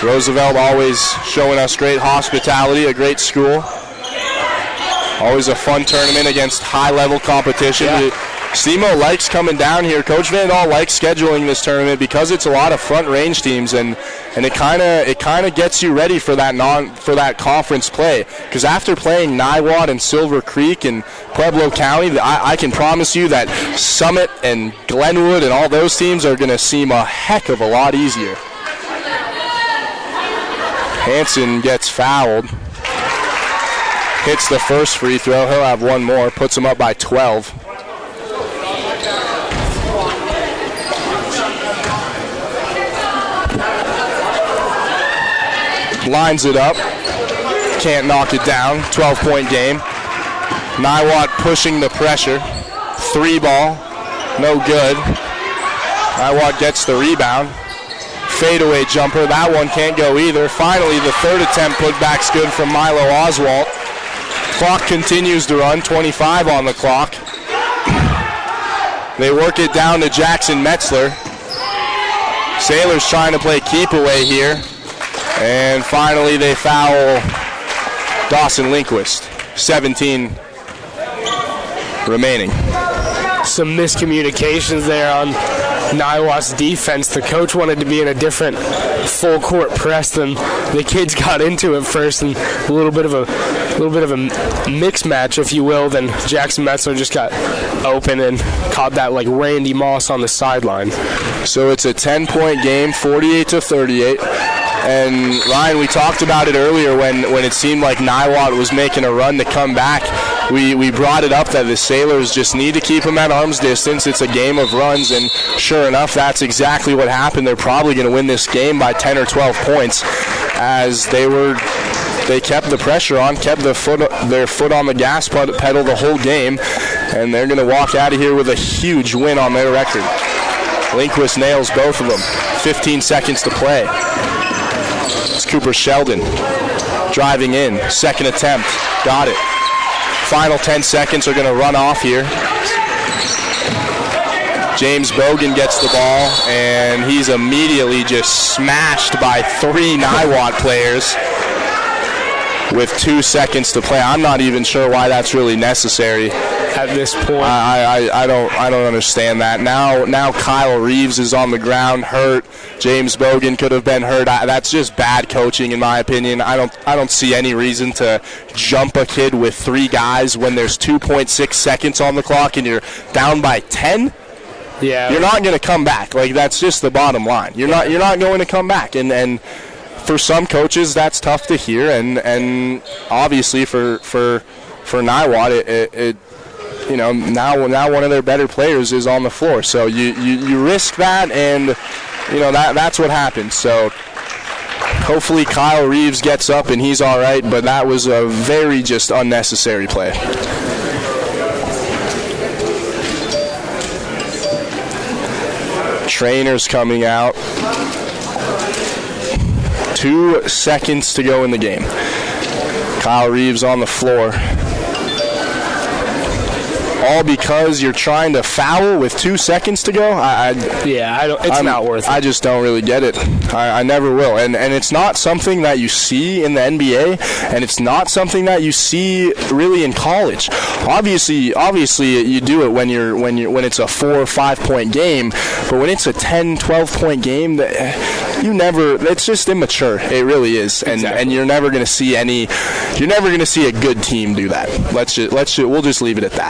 Roosevelt always showing us great hospitality, a great school. Always a fun tournament against high-level competition. Yeah. Steamboat likes coming down here. Coach Vandal likes scheduling this tournament because it's a lot of front range teams, and it kind of gets you ready for that conference play. Because after playing Niwot and Silver Creek and Pueblo County, I can promise you that Summit and Glenwood and all those teams are going to seem a heck of a lot easier. Hansen gets fouled. Hits the first free throw. He'll have one more. Puts him up by 12. Lines it up. Can't knock it down. 12-point game. Niwot pushing the pressure. 3 ball. No good. Niwot gets the rebound. Fadeaway jumper. That one can't go either. Finally, the third attempt putback's good from Milo Oswalt. Clock continues to run. 25 on the clock. They work it down to Jackson Metzler. Sailors trying to play keep away here. And finally, they foul Dawson Lindquist. 17 remaining. Some miscommunications there on Niwot's defense. The coach wanted to be in a different full court press than the kids got into at first, and a little bit of a mix match, if you will. Then Jackson Metzler just got open and caught that like Randy Moss on the sideline. So it's a 10-point game, 48-38. And Ryan, we talked about it earlier when it seemed like Niwot was making a run to come back. We brought it up that the Sailors just need to keep them at arm's distance. It's a game of runs, and sure enough, that's exactly what happened. They're probably going to win this game by 10 or 12 points as they kept the pressure on, kept their foot on the gas pedal the whole game, and they're going to walk out of here with a huge win on their record. Lindquist nails both of them. 15 seconds to play. It's Cooper Sheldon driving in. Second attempt. Got it. Final 10 seconds are going to run off here. James Bogan gets the ball, and he's immediately just smashed by 3 Niwot players. with 2 seconds to play. I'm not even sure why that's really necessary at this point. I don't understand that. Now Kyle Reeves is on the ground hurt. James Bogan could have been hurt. That's just bad coaching in my opinion. I don't see any reason to jump a kid with 3 guys when there's 2.6 seconds on the clock and you're down by 10. Yeah. You're not going to come back. Like, that's just the bottom line. You're not going to come back. And for some coaches that's tough to hear, and obviously for Niwot it you know, now one of their better players is on the floor. So you risk that, and you know that's what happens. So hopefully Kyle Reeves gets up and he's all right, but that was a very just unnecessary play. Trainers coming out. 2 seconds to go in the game. Kyle Reeves on the floor. All because you're trying to foul with 2 seconds to go? It's not worth it. I just don't really get it. I never will. And it's not something that you see in the NBA, and it's not something that you see really in college. Obviously you do it when it's a 4 or 5 point game, but when it's a 10, 12 point game, it's just immature. It really is. And you're never going to see a good team do that. We'll just leave it at that.